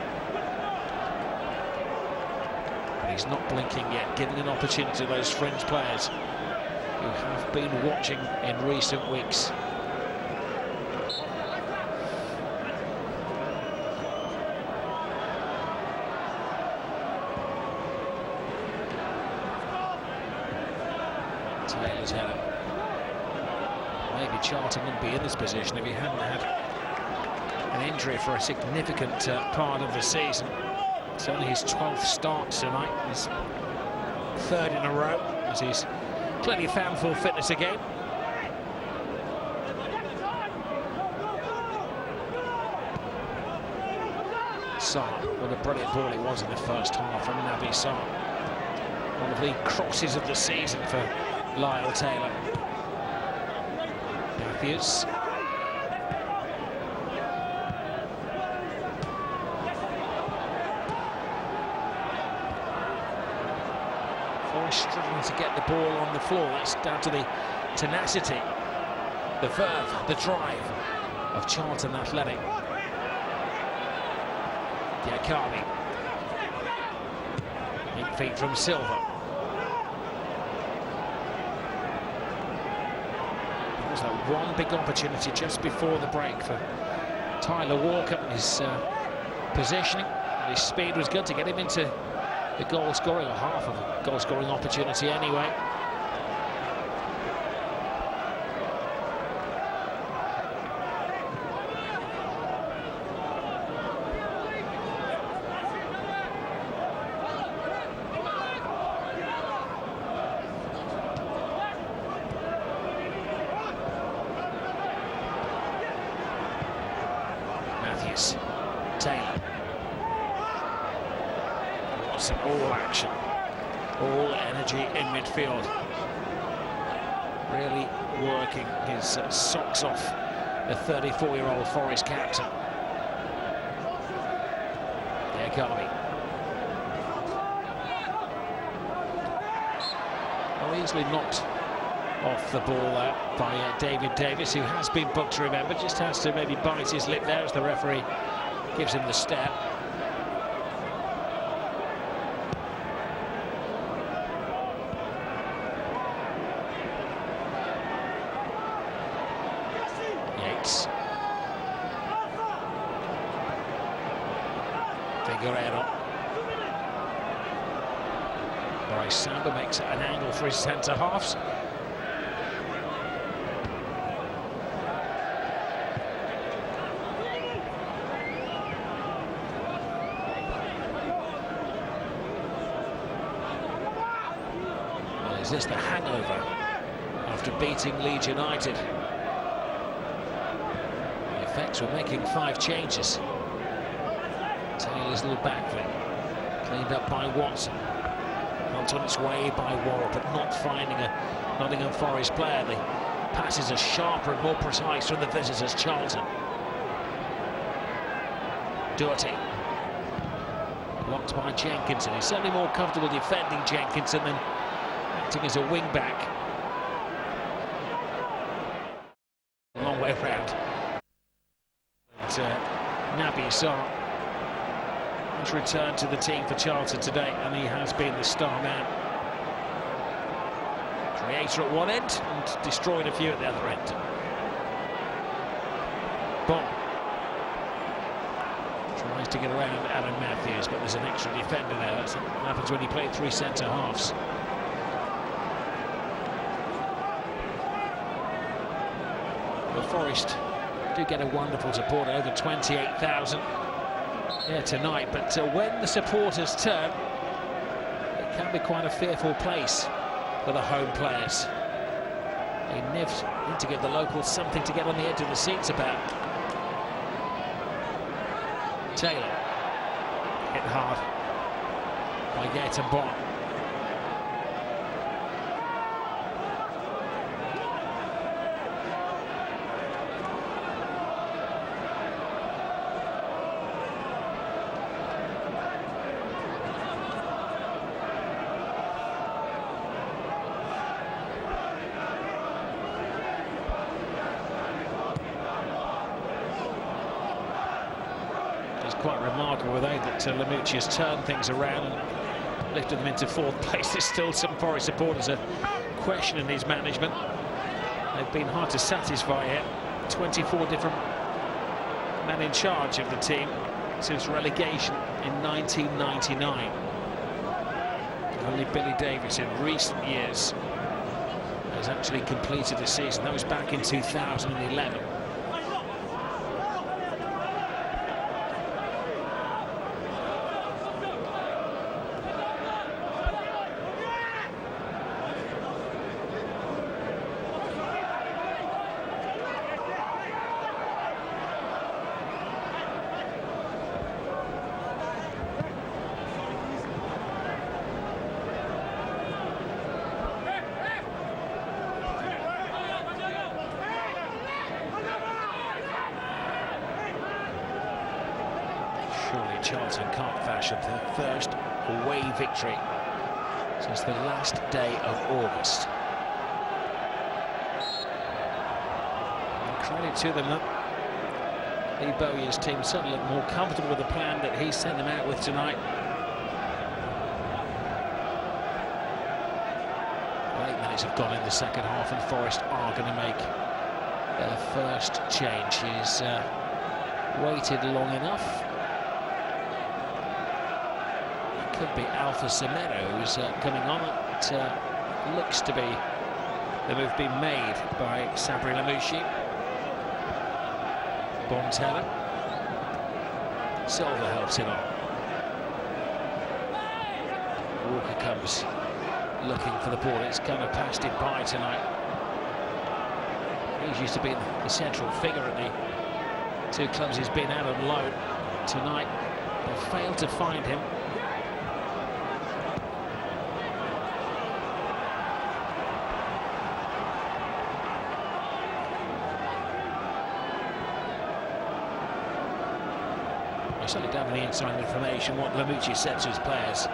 He's not blinking yet, giving an opportunity to those fringe players who have been watching in recent weeks. Taylor's header. Maybe Charlton wouldn't be in this position if he hadn't had an injury for a significant part of the season. It's only his 12th start tonight, his third in a row, as he's clearly found full fitness again. Sarr, what a brilliant ball it was in the first half from Naby Sarr. One of the crosses of the season for Lyle Taylor. Matthews. Forest struggling to get the ball on the floor. That's down to the tenacity, the verve, the drive of Charlton Athletic. Diakabi. 8 feet from Silva. There was that one big opportunity just before the break for Tyler Walker. His positioning, his speed was good to get him into the goal scoring, or half of a goal scoring opportunity anyway. Matthews, Taylor. Watson, all action, all energy in midfield. Really working his socks off, the 34-year-old Forest captain. Diakabi. Oh, easily knocked off the ball there by David Davis, who has been booked, to remember. Just has to maybe bite his lip there as the referee gives him the step. Yates. Figueiredo. Bryce Samba makes an angle for his centre-halves. Well, is this the hangover after beating Leeds United? The effects were making 5 changes. Taylor's little back flip, cleaned up by Watson. Helped on its way by Worrell, but not finding a Nottingham Forest player. The passes are sharper and more precise from the visitors, Charlton. Doherty. Blocked by Jenkinson. He's certainly more comfortable defending Jenkinson than acting as a wing-back. A long way round. But Naby Sarr has returned to the team for Charlton today, and he has been the star man. Creator at one end and destroyed a few at the other end. Bon tries to get around Alan Matthews, but there's an extra defender there. That's what happens when you play 3 centre-halves. Well, Forest do get a wonderful support, over 28,000 here tonight, but when the supporters turn, it can be quite a fearful place for the home players. They need to give the locals something to get on the edge of the seats about. Taylor hit hard by Gaetan Bond. Quite remarkable that Lamucci has turned things around and lifted them into fourth place. There's still some Forest supporters are questioning his management. They've been hard to satisfy here. 24 different men in charge of the team since relegation in 1999. Only Billy Davies in recent years has actually completed a season. That was back in 2011. Surely Charlton can't fashion their first away victory since the last day of August. And credit to them that Lee Bowyer's team certainly look more comfortable with the plan that he sent them out with tonight. 8 minutes have gone in the second half and Forest are going to make their first change. He's waited long enough. Could be Alpha Semeno who's coming on. It looks to be the move being made by Sabri Lamucci. Bontemps. Silva helps him on. Walker comes looking for the ball. It's kind of passed him by tonight. He's used to be the central figure at the two clubs he's been out on loan. Tonight they failed to find him. I certainly don't have any inside information what Lamucci said to his players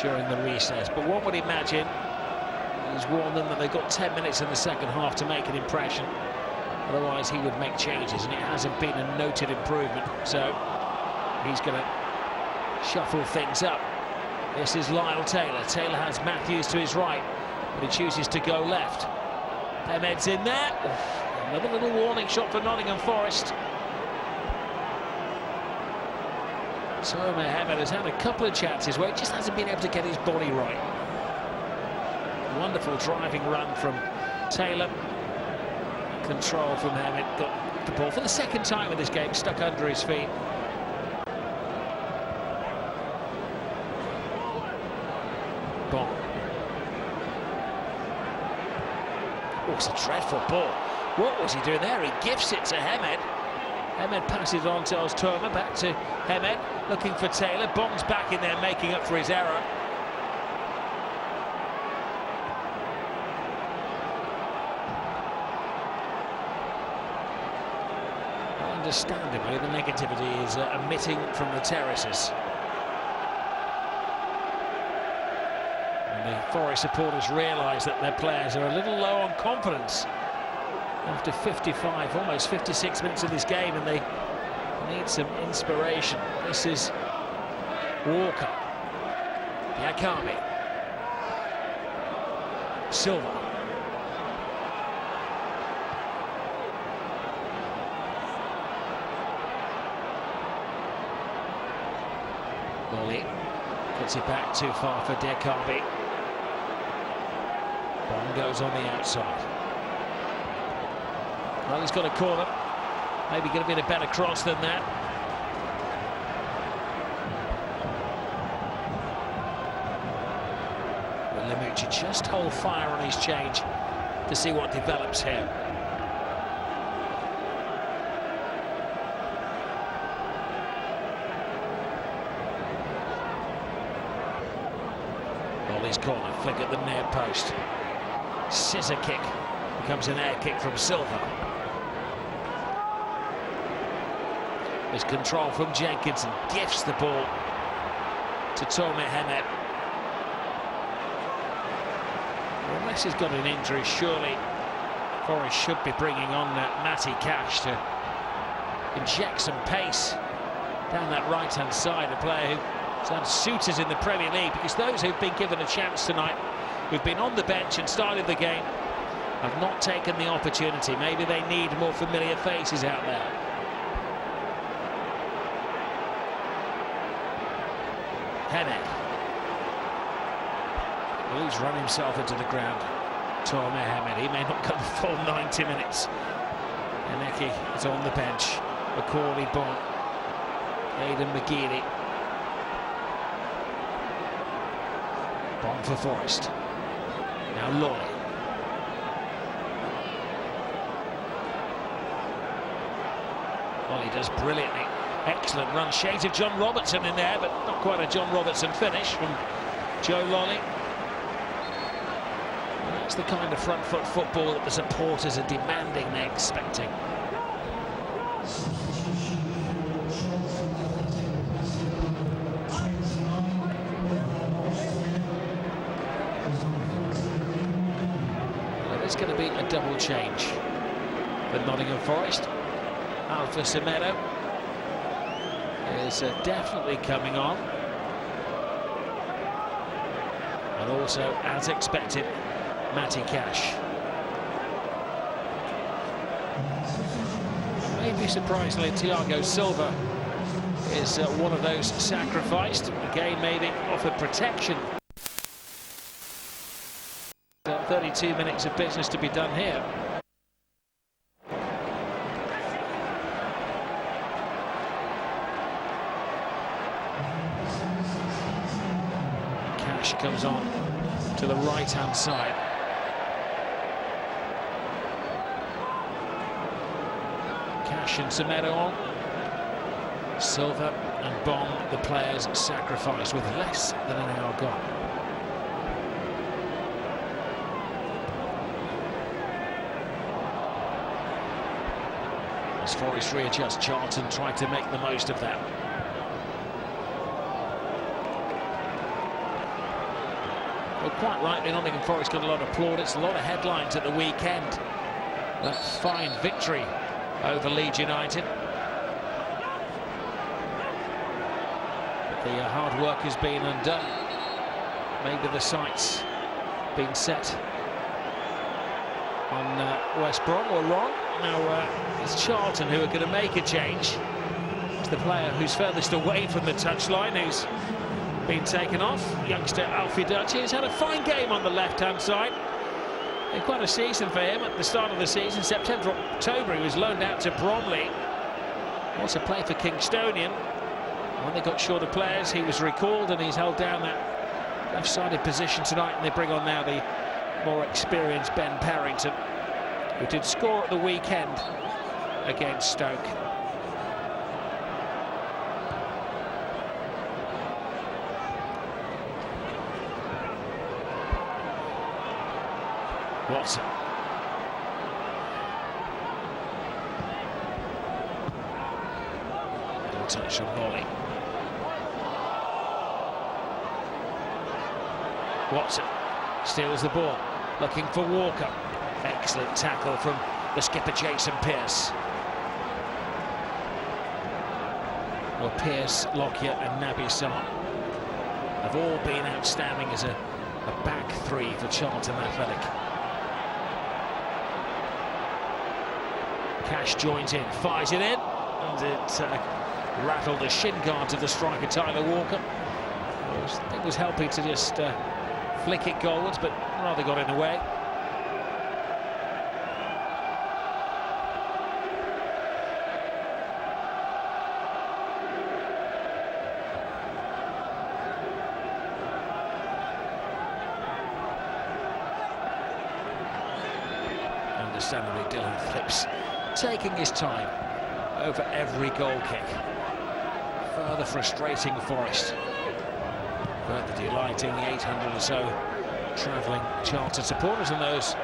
during the recess, but one would imagine he's warned them that they've got 10 minutes in the second half to make an impression. Otherwise he would make changes, and it hasn't been a noted improvement, so he's going to shuffle things up. This is Lyle Taylor. Taylor has Matthews to his right, but he chooses to go left. Hemed's in there. Another little warning shot for Nottingham Forest. So Mohamed has had a couple of chances where he just hasn't been able to get his body right. Wonderful driving run from Taylor. Control from Mohamed. Got the ball for the second time in this game, stuck under his feet. Bong. Oh, it's a dreadful ball. What was he doing there? He gifts it to Hemed. Hemed passes on, tells Turma, back to Hemed, looking for Taylor. Bong's back in there, making up for his error. Understandably, the negativity is emitting from the terraces. And the Forest supporters realise that their players are a little low on confidence after 55, almost 56 minutes of this game, and they need some inspiration. This is Walker. Yakami. Silva. Molly puts it back too far for Dekabi. Bond goes on the outside. Well, he's got a corner. Maybe going to be a better cross than that. Well, Lemucci just hold fire on his change to see what develops here. Ollie's corner, flick at the near post. Scissor kick becomes an air kick from Silva. There's control from Jenkinson, gifts the ball to Tome Hemed. Unless he's got an injury, surely Forest should be bringing on Matty Cash to inject some pace down that right-hand side, a player who's had suitors in the Premier League, because those who've been given a chance tonight, who've been on the bench and started the game, have not taken the opportunity. Maybe they need more familiar faces out there. Hemed. Well, he's run himself into the ground. Tome Hemed. He may not come full 90 minutes. Eneki is on the bench. Macaulay Bon. Aidan McGeady. Bon for Forest. Now Lawley. Well, he does brilliantly. Excellent run. Shades of John Robertson in there, but not quite a John Robertson finish from Joe Lawley. That's the kind of front foot football that the supporters are demanding, they're expecting. Well, it's going to be a double change for Nottingham Forest. Alpha Semedo is definitely coming on, and also, as expected, Matty Cash. Maybe surprisingly, Thiago Silva is one of those sacrificed. Again, maybe offered protection. 32 minutes of business to be done here. Cash comes on to the right-hand side. Cash and Semedo on. Silva and Bon, the players sacrificed with less than an hour gone. As Forest readjust, Charlton tried to make the most of that. Well, quite rightly, Nottingham Forest got a lot of plaudits, a lot of headlines at the weekend. That fine victory over Leeds United. But the hard work has been undone. Maybe the sights been set on West Brom or wrong. Now it's Charlton who are going to make a change. It's the player who's furthest away from the touchline who's been taken off. Youngster Alfie Dutchy has had a fine game on the left-hand side. And quite a season for him at the start of the season. September, October, he was loaned out to Bromley. Also played for Kingstonian. When they got short of players, he was recalled and he's held down that left-sided position tonight. And they bring on now the more experienced Ben Parrington, who did score at the weekend against Stoke. Watson. No touch from Lawley. Watson steals the ball, looking for Walker. Excellent tackle from the skipper Jason Pearce. Well, Pearce, Lockyer and Naby Sarr have all been outstanding as a back three for Charlton Athletic. Cash joins in, fires it in, and it rattled the shin guards of the striker Tyler Walker. It was helping to just flick it goalwards, but rather got in the way. understandably, Dylan Phillips taking his time over every goal kick. Further frustrating Forest. Further delighting the 800 or so travelling Charlton supporters and those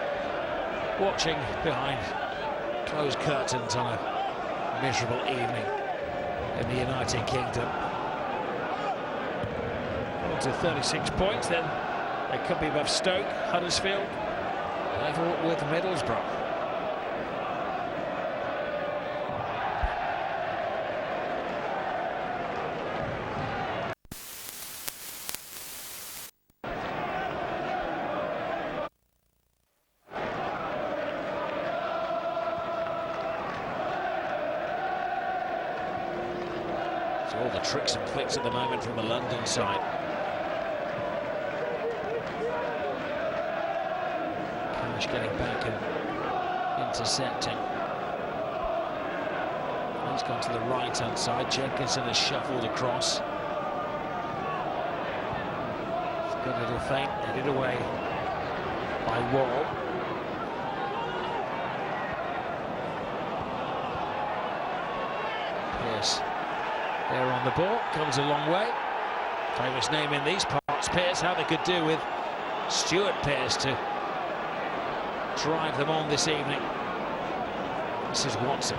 watching behind closed curtains on a miserable evening in the United Kingdom. On to 36 points, then they could be above Stoke, Huddersfield, level with Middlesbrough. So all the tricks and flicks at the moment from the London side. Getting back and intercepting. He's gone to the right-hand side. Jenkinson has shuffled across. Good little feint, headed away by Wall. Pearce there on the ball, comes a long way. Famous name in these parts, Pearce. How they could do with Stuart Pearce to drive them on this evening. This is Watson.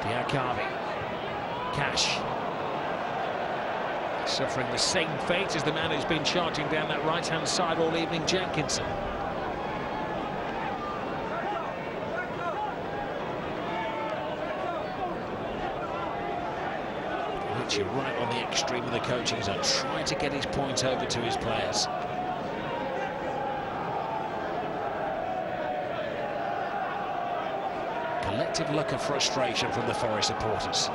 Diakabi. Cash. Suffering the same fate as the man who's been charging down that right-hand side all evening, Jenkinson. You're right on the extreme of the coaching zone, trying to get his points over to his players. Collective look of frustration from the Forest supporters.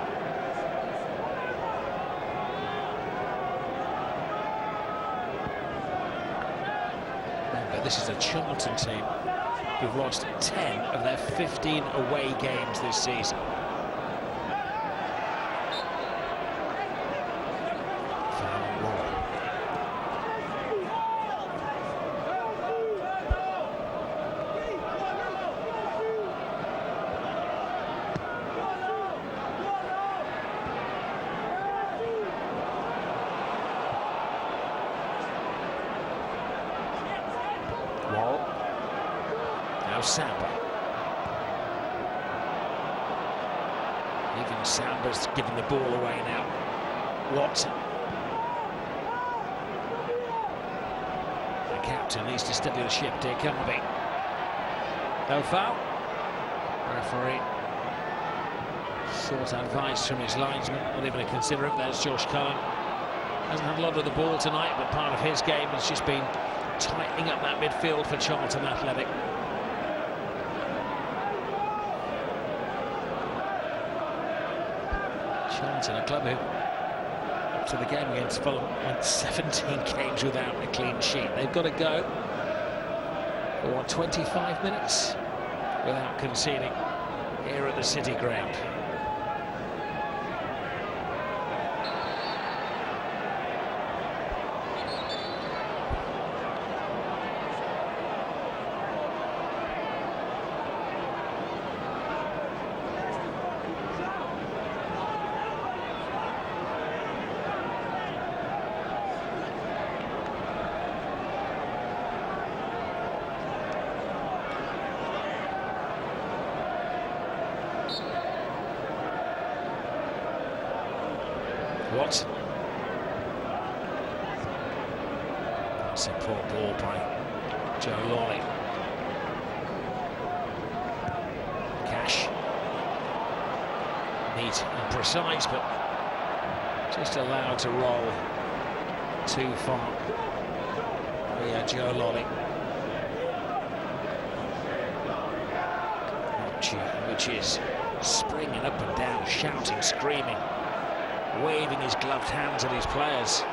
Remember, this is a Charlton team who've lost 10 of their 15 away games this season. Now Samba. Even Samba's giving the ball away now. Watson. The captain needs to steady the ship. Diakabi. No foul. Referee sought advice from his linesman. Not even to consider it. There's Josh Cullen. Hasn't had a lot of the ball tonight, but part of his game has just been tightening up that midfield for Charlton Athletic. Charlton, a club who, up to the game against Fulham, went 17 games without a clean sheet. They've got to go for, what, 25 minutes without conceding here at the City Ground. What? That's a poor ball by Joe Lawley. Cash. Neat and precise, but just allowed to roll too far. Oh yeah, Joe Lawley. Which is springing up and down, shouting, screaming, waving his gloved hands at his players.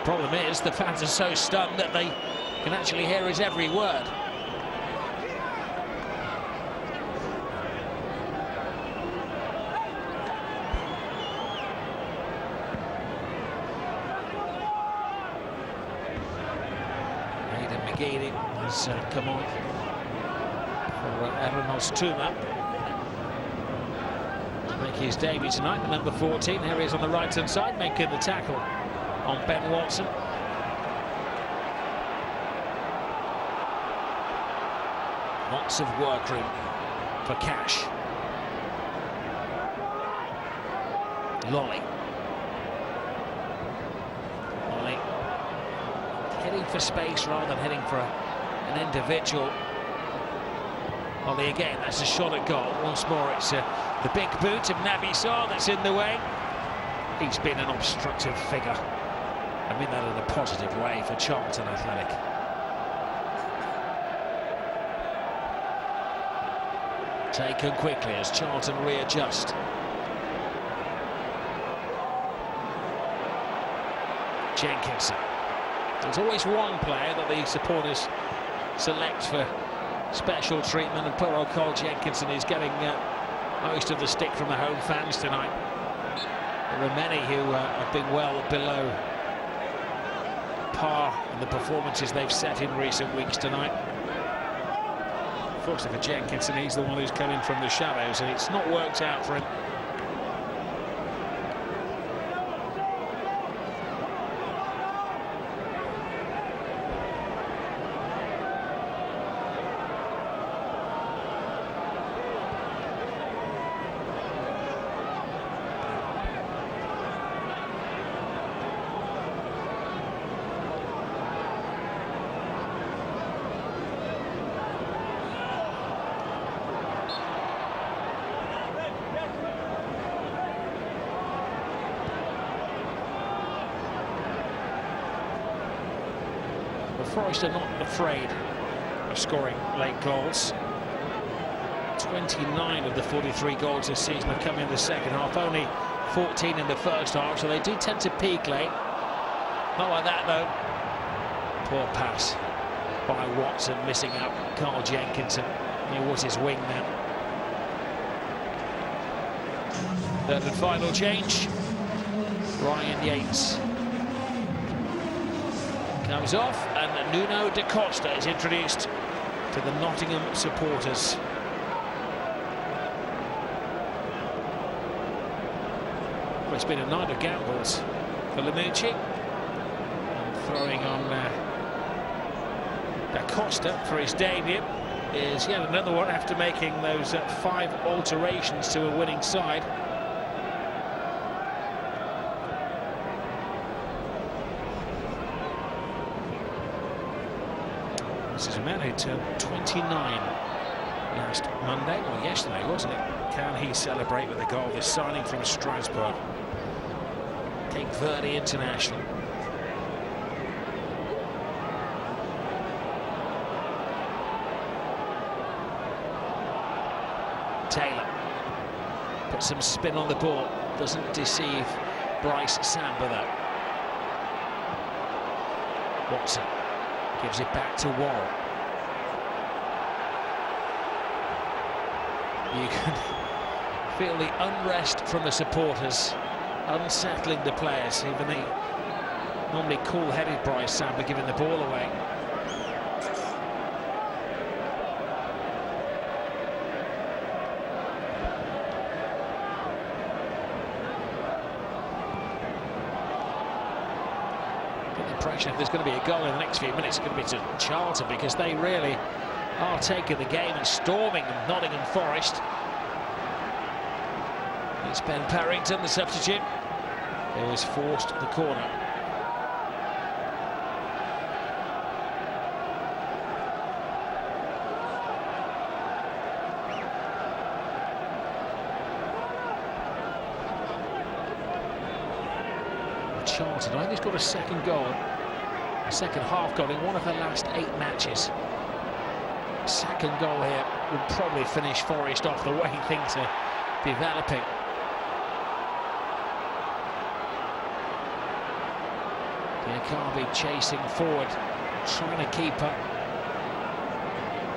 Problem is, the fans are so stunned that they can actually hear his every word. Aidan McGeady has come on for Aaron Tuma to make his debut tonight. The number 14, here he is on the right-hand side, making the tackle on Ben Watson. Lots of work room for Cash. Lolly heading for space rather than heading for an individual. Lolly again, that's a shot at goal. Once more it's the big boot of Naby Sarr that's in the way. He's been an obstructive figure. I mean that in a positive way for Charlton Athletic. Taken quickly as Charlton readjust. Jenkinson. There's always one player that the supporters select for special treatment, and poor old Cole Jenkinson is getting most of the stick from the home fans tonight. There are many who have been well below par in the performances they've set in recent weeks tonight. Unfortunately for Jenkinson, he's the one who's come in from the shadows, and it's not worked out for him. Forest are not afraid of scoring late goals. 29 of the 43 goals this season have come in the second half, only 14 in the first half, so they do tend to peak late. Not like that though. Poor pass by Watson, missing out Carl Jenkinson. He was his wing now. Third and final change. Ryan Yates comes off, and Nuno da Costa is introduced to the Nottingham supporters. Well, it's been a night of gambles for Lanucci, and throwing on da Costa for his debut is yet another one after making those 5 alterations to a winning side. This is a man who turned 29 last Monday, or yesterday, wasn't it? Can he celebrate with a goal? This signing from Strasbourg, Cape Verde international. Taylor puts some spin on the ball, doesn't deceive Bryce Samba though. Watson gives it back to Worrell. You can feel the unrest from the supporters, unsettling the players, even the normally cool-headed Bryce Samba giving the ball away. If there's going to be a goal in the next few minutes, it's going to be to Charlton, because they really are taking the game and storming Nottingham Forest. It's Ben Parrington, the substitute, who has forced the corner. Charlton, I think he's got a second goal. Second half goal in one of the last 8 matches. Second goal here would probably finish Forest off the way things are developing. Diakabi chasing forward, trying to keep up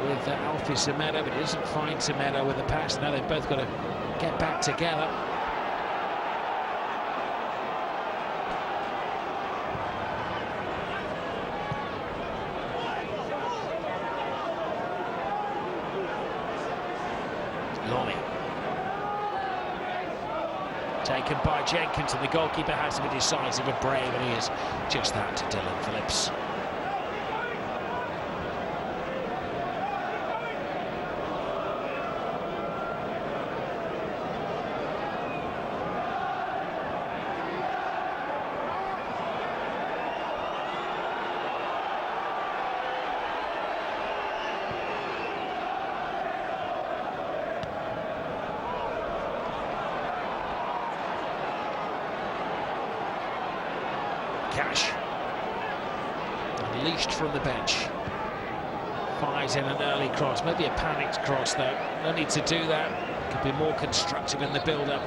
with Alfie Semedo, but he doesn't find Semedo with the pass. Now they've both got to get back together. Lonnie. Taken by Jenkins, and the goalkeeper has to be decisive and brave, and he is just that to Dylan Phillips. Cash, unleashed from the bench, fires in an early cross, maybe a panicked cross though, no need to do that, could be more constructive in the build-up.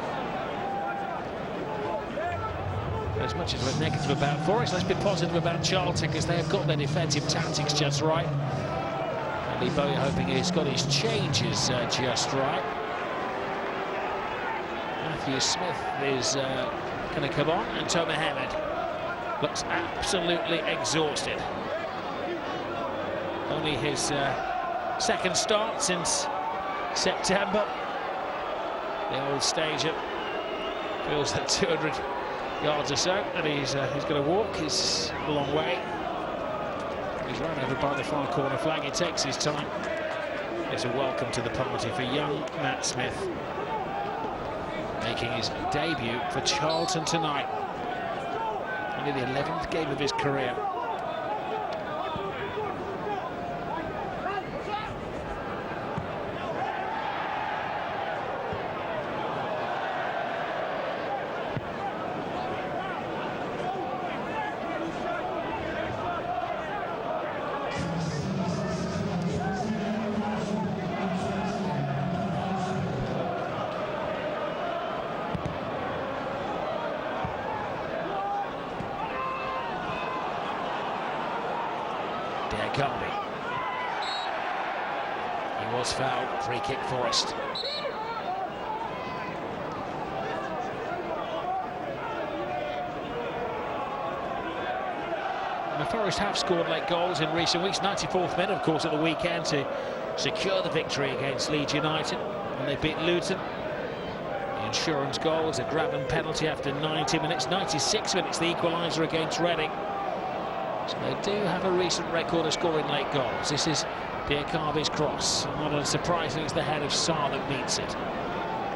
As much as we're negative about Forest, let's be positive about Charlton, because they have got their defensive tactics just right. And Lee Bowyer hoping he's got his changes just right. Matthew Smith is going to come on, and Tomer Mohamed looks absolutely exhausted. Only his second start since September. The old stager feels that 200 yards or so that he's going to walk is a long way. He's run over by the far corner flag. He takes his time. It's a welcome to the party for young Matt Smith, making his debut for Charlton tonight. Only the 11th game of his career. Garby. He was fouled. Free kick Forest. And the Forest have scored late goals in recent weeks. 94th minute, of course, at the weekend to secure the victory against Leeds United, and they beat Luton. The insurance goal was a grab and penalty after 90 minutes. 96 minutes, the equaliser against Reading. So they do have a recent record of scoring late goals. This is Garby's cross. Not unsurprisingly, it's the head of Sarr that meets it.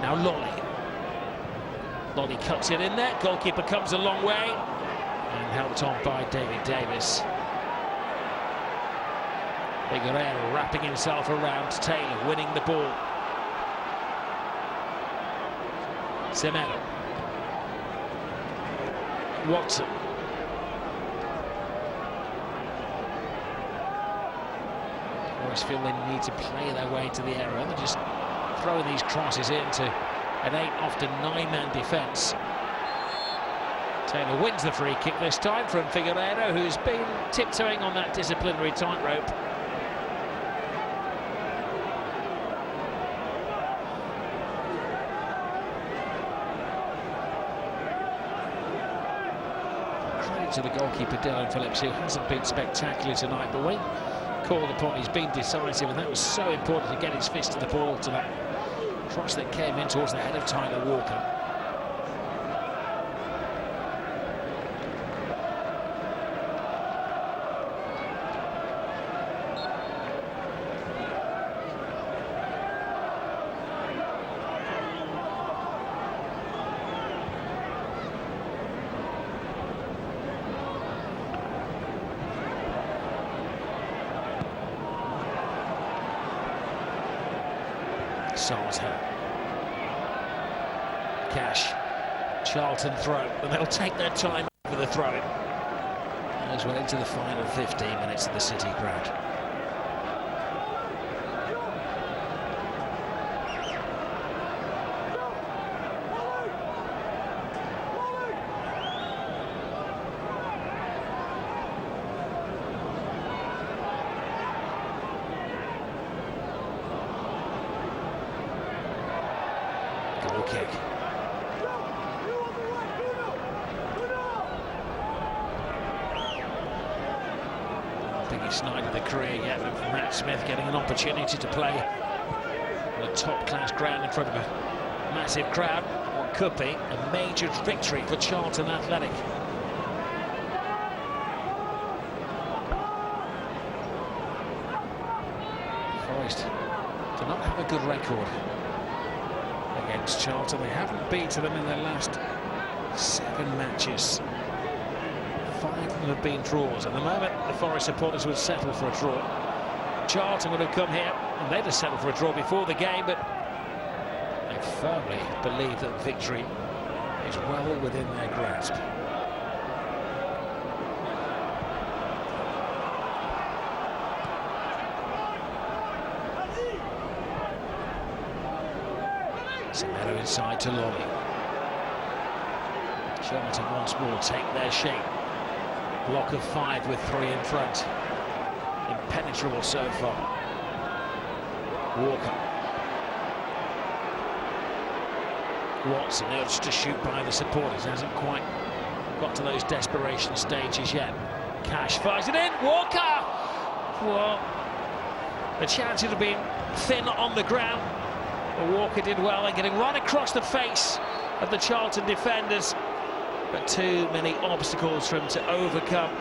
Now Lonnie. Lonnie cuts it in there. Goalkeeper comes a long way. And helped on by David Davis. Figueiredo wrapping himself around Taylor, winning the ball. Semedo. Watson. Forest feel they need to play their way to the area. They're just throwing these crosses into an 8, often 9-man defence. Taylor wins the free kick this time from Figueiredo, who's been tiptoeing on that disciplinary tightrope. Credit to the goalkeeper Dylan Phillips, who hasn't been spectacular tonight, but when called upon, he's been decisive, and that was so important to get his fist to the ball, to that cross that came in towards the head of Tyler Walker. Sarr's hurt. Cash. Charlton throw, and they'll take their time for the throw. As well into the final 15 minutes of the City ground. Goal kick. Biggest night of the career yet of Matt Smith, getting an opportunity to play the a top-class ground in front of a massive crowd. What could be a major victory for Charlton Athletic. Forest do not have a good record against Charlton. They haven't beaten them in their last 7 matches. 5 of them have been draws. At the moment, the Forest supporters would settle for a draw. Charlton would have come here and they'd have settled for a draw before the game, but they firmly believe that victory is well within their grasp. Semedo inside to Lolly. Charlton once more take their shape. Block of 5 with 3 in front. Impenetrable so far. Walker. Watson urged to shoot by the supporters. Hasn't quite got to those desperation stages yet. Cash fires it in. Walker! Well, the chances have been thin on the ground. But Walker did well. They're getting right across the face of the Charlton defenders. But too many obstacles for him to overcome.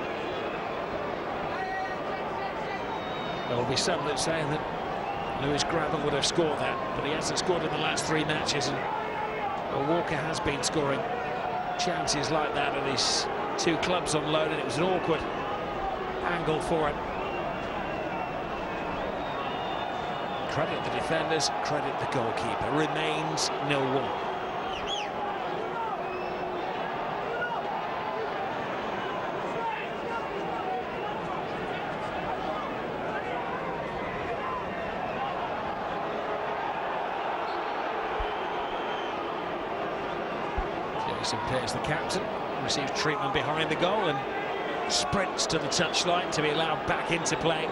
There will be some that say that Lewis Gravel would have scored that, but he hasn't scored in the last 3 matches, and Walker has been scoring chances like that at his 2 clubs on loan, and it was an awkward angle for him. Credit the defenders, credit the goalkeeper. Remains 0-1. Pierce, the captain, receives treatment behind the goal and sprints to the touchline to be allowed back into play.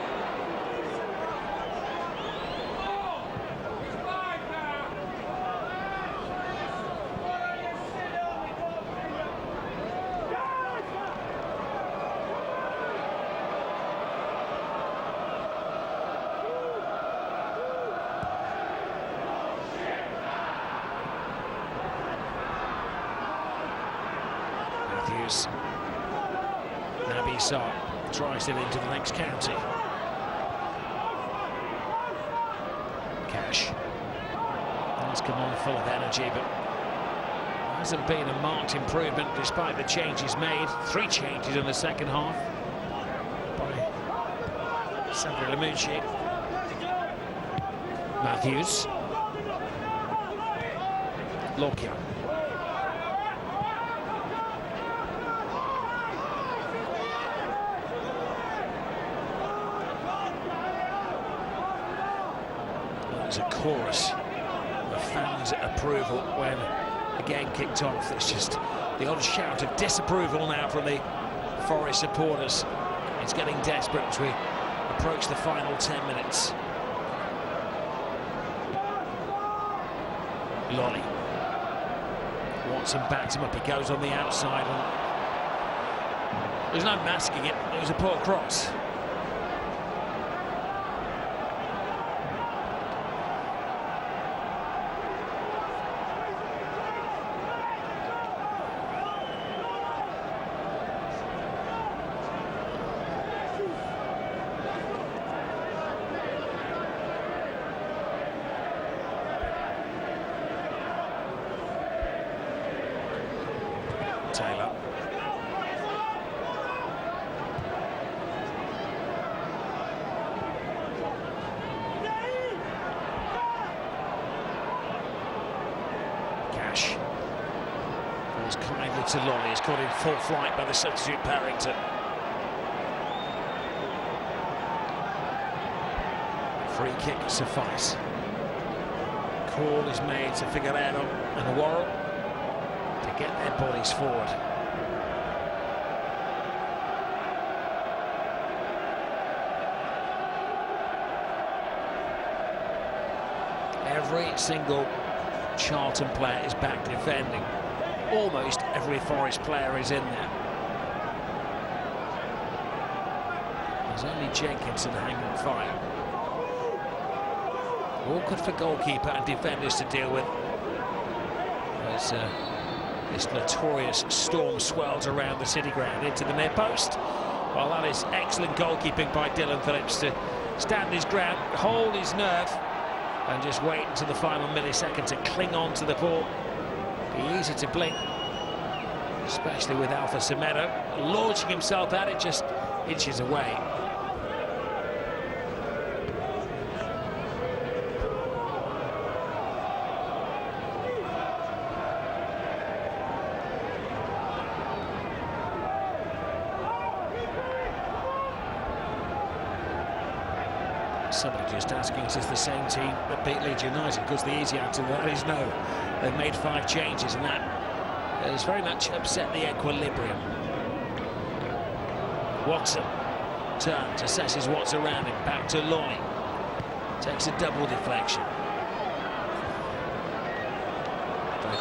Naby Sarr tries it into the next county. Cash has come on full of energy, but hasn't been a marked improvement despite the changes made. 3 changes in the second half by Sandro Lamucci. Matthews. Lokia. A chorus of fans' approval when the game kicked off. It's just the odd shout of disapproval now from the Forest supporters. It's getting desperate as we approach the final 10 minutes. Lolly. Watson backs him up. He goes on the outside. And there's no masking it. It was a poor cross. Taylor. Cash. Falls kindly to Lolly. He's caught in full flight by the substitute Parrington. Free kick suffice. Call is made to Figueiredo and Worrell to get their bodies forward. Every single Charlton player is back defending. Almost every Forest player is in there. There's only Jenkinson hanging fire. Awkward for goalkeeper and defenders to deal with. As this notorious storm swells around the City ground into the near post. Well, that is excellent goalkeeping by Dylan Phillips to stand his ground, hold his nerve, and just wait until the final millisecond to cling on to the ball. Be easy to blink, especially with Alpha Semedo launching himself at it just inches away. Somebody just asking us, is the same team that beat Leeds United? Because the easy answer to that is no. They've made 5 changes, and that has very much upset the equilibrium. Watson turns, assesses what's around him, back to Lolly. Takes a double deflection.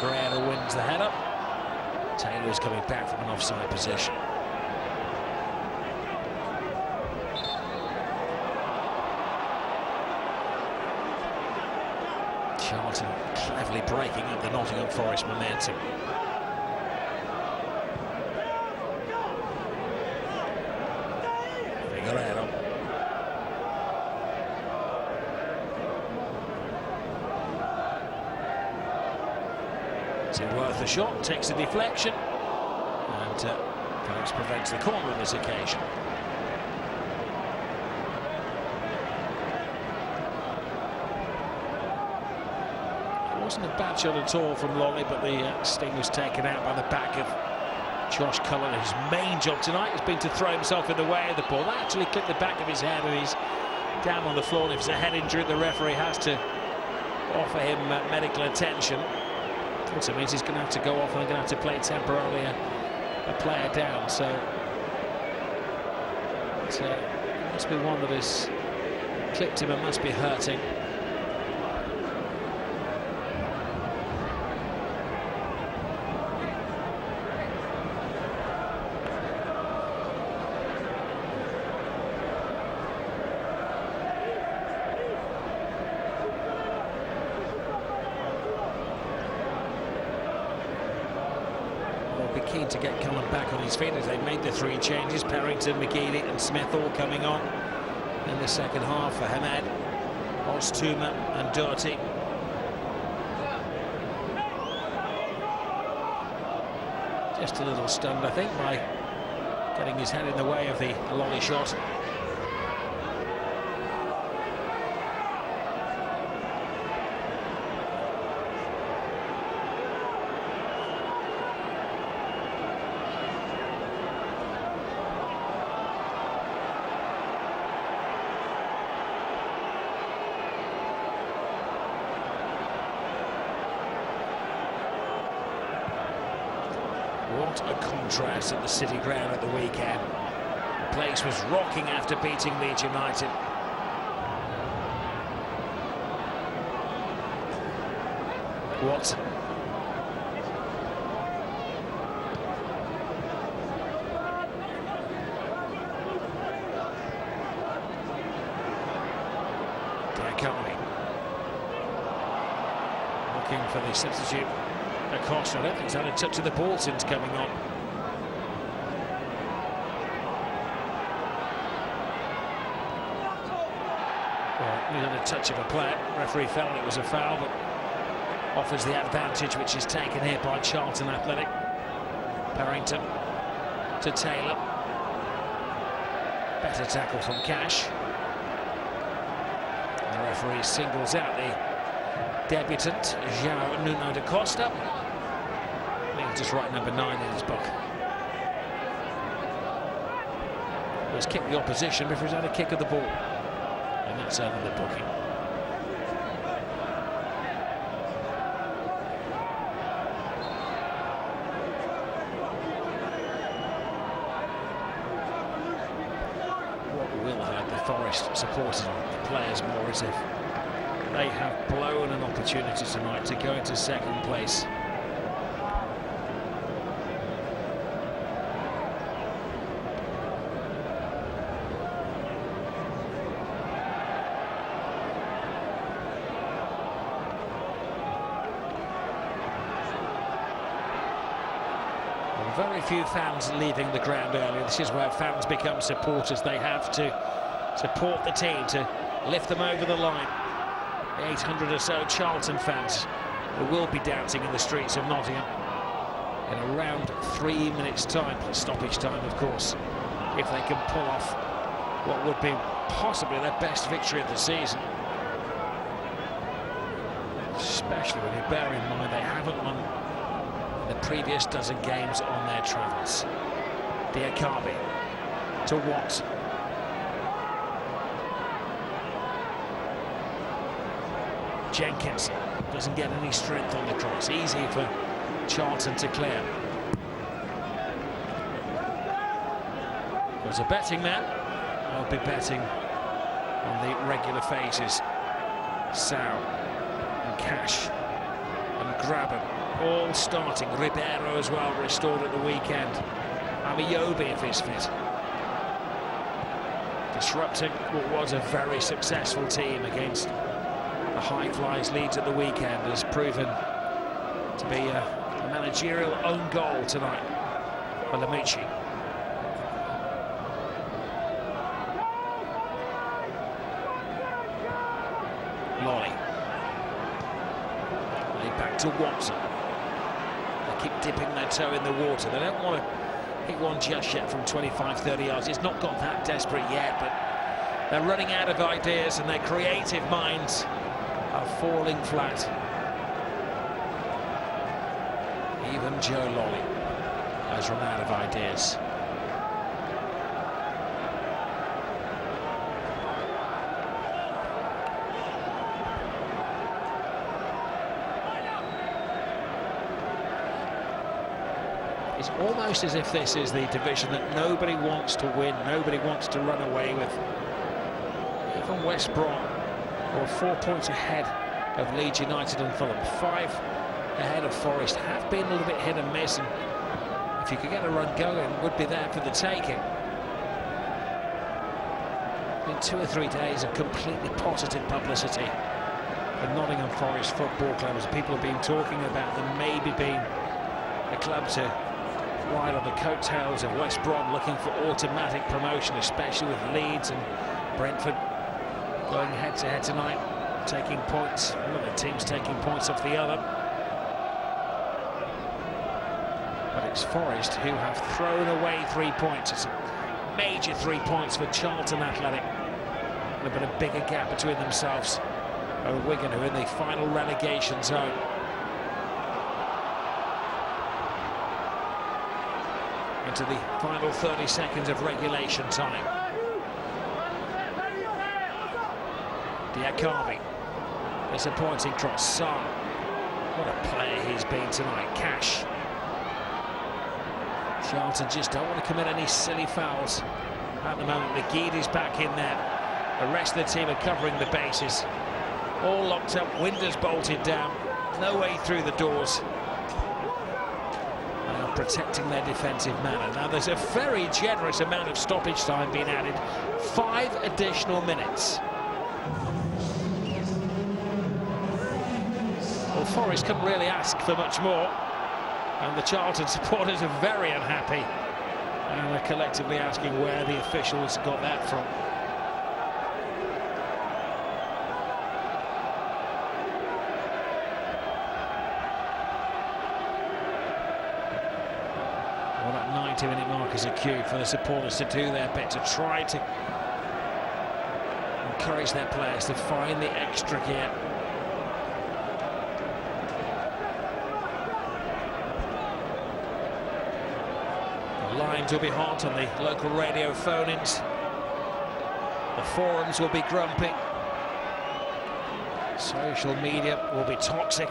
Guerrero wins the header. Taylor is coming back from an offside position. Charlton cleverly breaking up the Nottingham Forest momentum. Guerrero. Is it worth a shot? Takes a deflection. And Phillips prevents the corner on this occasion. It wasn't a bad shot at all from Lolly, but the sting was taken out by the back of Josh Cullen. His main job tonight has been to throw himself in the way of the ball. That actually clipped the back of his head, and he's down on the floor. And if it's a head injury, the referee has to offer him medical attention. Also means he's going to have to go off and they're going to have to play temporarily a player down. So it must be one that has clipped him and must be hurting. Keen to get Cullen back on his feet as they made the 3 changes. Perrington, McGeady and Smith all coming on in the second half for Hamed, Ostuma and Doherty. Just a little stunned, I think, by getting his head in the way of the Lolly shot. What a contrast at the City ground at the weekend. The place was rocking after beating Leeds United. Watson. Diakoni. Looking for the substitute. Acosta, I don't think he's had a touch of the ball since coming on. Well, he had a touch of a player. Referee felt it was a foul, but offers the advantage, which is taken here by Charlton Athletic. Perrington to Taylor. Better tackle from Cash. The referee singles out the debutant, João Nuno da Costa. I think he'll just write number 9 in his book. He was kicked the opposition before he's had a kick of the ball. And that's over the booking. What will hurt the Forest supporters and players more is if they have blown an opportunity tonight to go into second place. very few fans leaving the ground earlier. This is where fans become supporters. They have to support the team to lift them over the line. The 800 or so Charlton fans who will be dancing in the streets of Nottingham in around 3 minutes' time, stoppage time, of course, if they can pull off what would be possibly their best victory of the season. Especially when you bear in mind they haven't won the previous dozen games on their travels. Diakabi to Watson. Jenkins doesn't get any strength on the cross. Easy for Charlton to clear. As a betting man, I'll be betting on the regular phases. Sao and Cash and Graben all starting. Ribeiro as well, restored at the weekend. Amiyobi if he's fit. Disrupting what was a very successful team against the high flyers Leeds at the weekend has proven to be a managerial own goal tonight for Lamici. Lolly. Back to Watson. They keep dipping their toe in the water. They don't want to hit one just yet from 25-30 yards. It's not got that desperate yet, but they're running out of ideas and their creative minds are falling flat. Even Joe Lolly has run out of ideas. It's almost as if this is the division that nobody wants to win, nobody wants to run away with. Even West Brom, or 4 points ahead of Leeds United and Fulham, 5 ahead of Forest, have been a little bit hit and miss, and if you could get a run going, would be there for the taking. In 2 or 3 days of completely positive publicity for Nottingham Forest Football Club, as people have been talking about them maybe being a club to ride on the coattails of West Brom, looking for automatic promotion, especially with Leeds and Brentford going head-to-head tonight, taking points. One of the teams taking points off the other. But it's Forest who have thrown away 3 points. It's a major 3 points for Charlton Athletic. And a bit of bigger gap between themselves and Wigan, who are in the final relegation zone. Into the final 30 seconds of regulation time. Diakabi, disappointing cross. Sa, what a player he's been tonight. Cash. Charlton just don't want to commit any silly fouls at the moment. The Guidi's back in there. The rest of the team are covering the bases. All locked up, windows bolted down. No way through the doors. Protecting their defensive manner. Now there's a very generous amount of stoppage time being added, 5 additional minutes. Well, Forest couldn't really ask for much more, and the Charlton supporters are very unhappy and are collectively asking where the officials got that from. Well, that 90-minute mark is a cue for the supporters to do their bit, to try to encourage their players to find the extra gear. The lines will be hot on the local radio phone-ins. The forums will be grumpy. Social media will be toxic.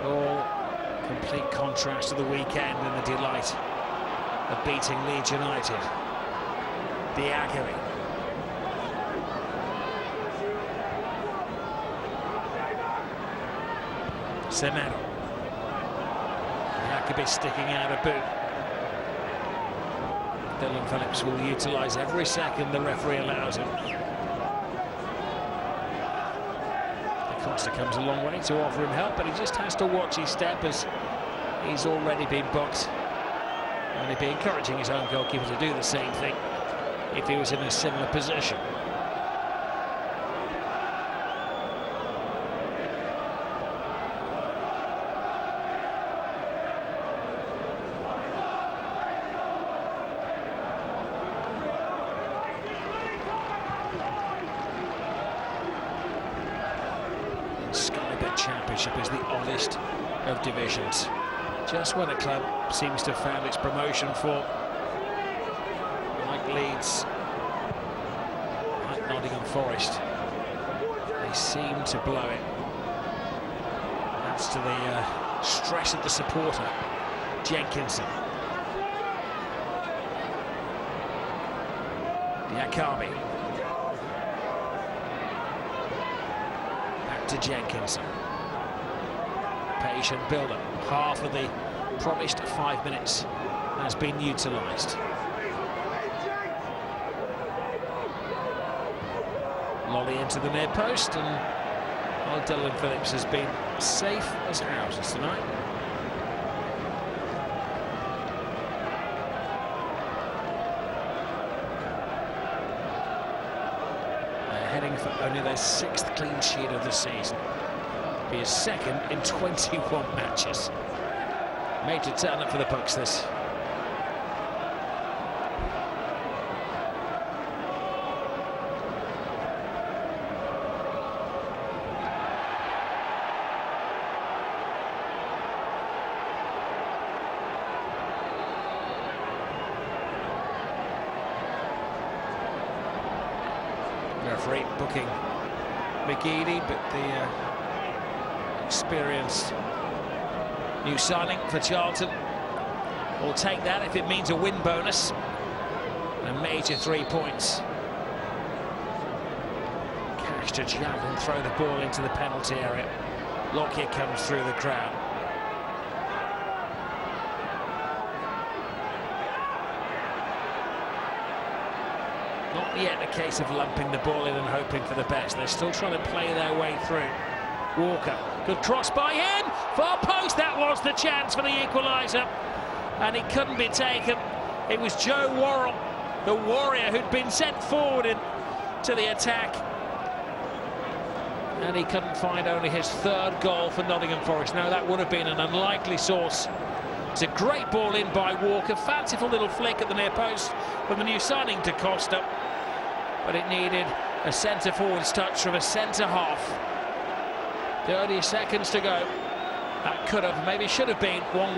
All complete contrast to the weekend and the delight of beating Leeds United. Diakabi. Semedo. Diakabi sticking out a boot. Dylan Phillips will utilise every second the referee allows him. Costa comes a long way to offer him help, but he just has to watch his step as he's already been booked. And he'd be encouraging his own goalkeeper to do the same thing if he was in a similar position. Championship is the oddest of divisions. Just when a club seems to have found its promotion form, like Leeds, like Nottingham Forest, they seem to blow it. That's to the stress of the supporter, Jenkinson. Diakami. Back to Jenkinson. Patient build-up. Half of the promised 5 minutes has been utilised. Lolly into the near post, and Dylan Phillips has been safe as houses tonight. They're heading for only their 6th clean sheet of the season. Be his 2nd in 21 matches. Major turn up for the Bucks, this. Referee booking McGeady, but the experienced new signing for Charlton will take that if it means a win bonus and a major 3 points. Cash to jab and throw the ball into the penalty area. Lockyer comes through the crowd. Not yet a case of lumping the ball in and hoping for the best. They're still trying to play their way through. Walker, good cross by him, far post, that was the chance for the equaliser, and it couldn't be taken. It was Joe Worrell, the warrior, who'd been sent forward to the attack, and he couldn't find only his 3rd goal for Nottingham Forest. Now that would have been an unlikely source. It's a great ball in by Walker, fanciful little flick at the near post from the new signing to Costa, but it needed a centre-forward's touch from a centre-half. 30 seconds to go. That could have, maybe should have been 1-1.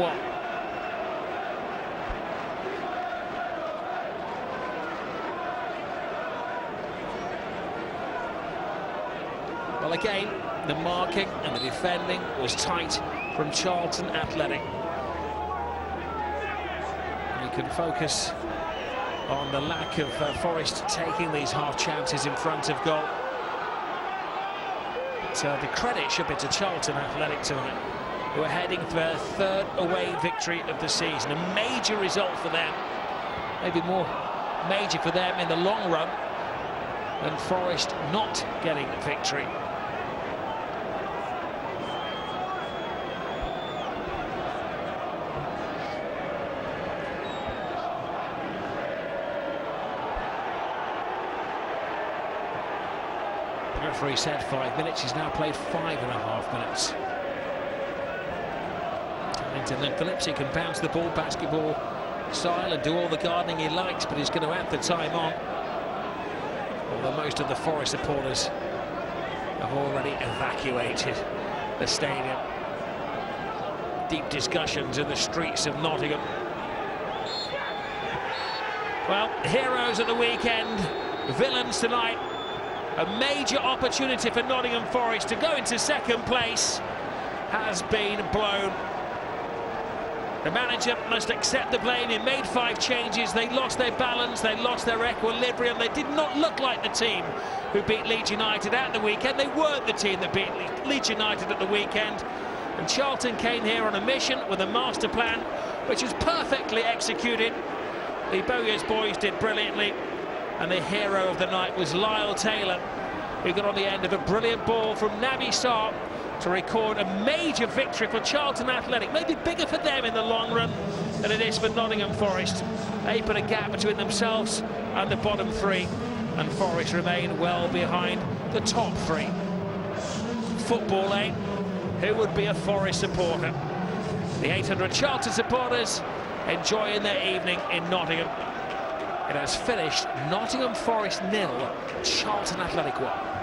Well, again, the marking and the defending was tight from Charlton Athletic. And you can focus on the lack of Forest taking these half chances in front of goal. The credit should be to Charlton Athletic tonight, who are heading for their 3rd away victory of the season. A major result for them, maybe more major for them in the long run than Forest not getting victory. The referee said 5 minutes. He's now played 5.5 minutes. Dylan Phillips, he can bounce the ball basketball style and do all the gardening he likes, but he's going to add the time on. Although most of the Forest supporters have already evacuated the stadium. Deep discussions in the streets of Nottingham. Well, heroes at the weekend, villains tonight. A major opportunity for Nottingham Forest to go into 2nd place has been blown. The manager must accept the blame. He made 5 changes. They lost their balance, they lost their equilibrium. They did not look like the team who beat Leeds United at the weekend. They weren't the team that beat Leeds United at the weekend. And Charlton came here on a mission with a master plan, which was perfectly executed. The Bowyer's boys did brilliantly. And the hero of the night was Lyle Taylor, who got on the end of a brilliant ball from Naby Sarr, to record a major victory for Charlton Athletic. Maybe bigger for them in the long run than it is for Nottingham Forest. They put a gap between themselves and the bottom three, and Forest remain well behind the top three. Football, eh? Who would be a Forest supporter? The 800 Charlton supporters enjoying their evening in Nottingham. It has finished Nottingham Forest 0, Charlton Athletic 1.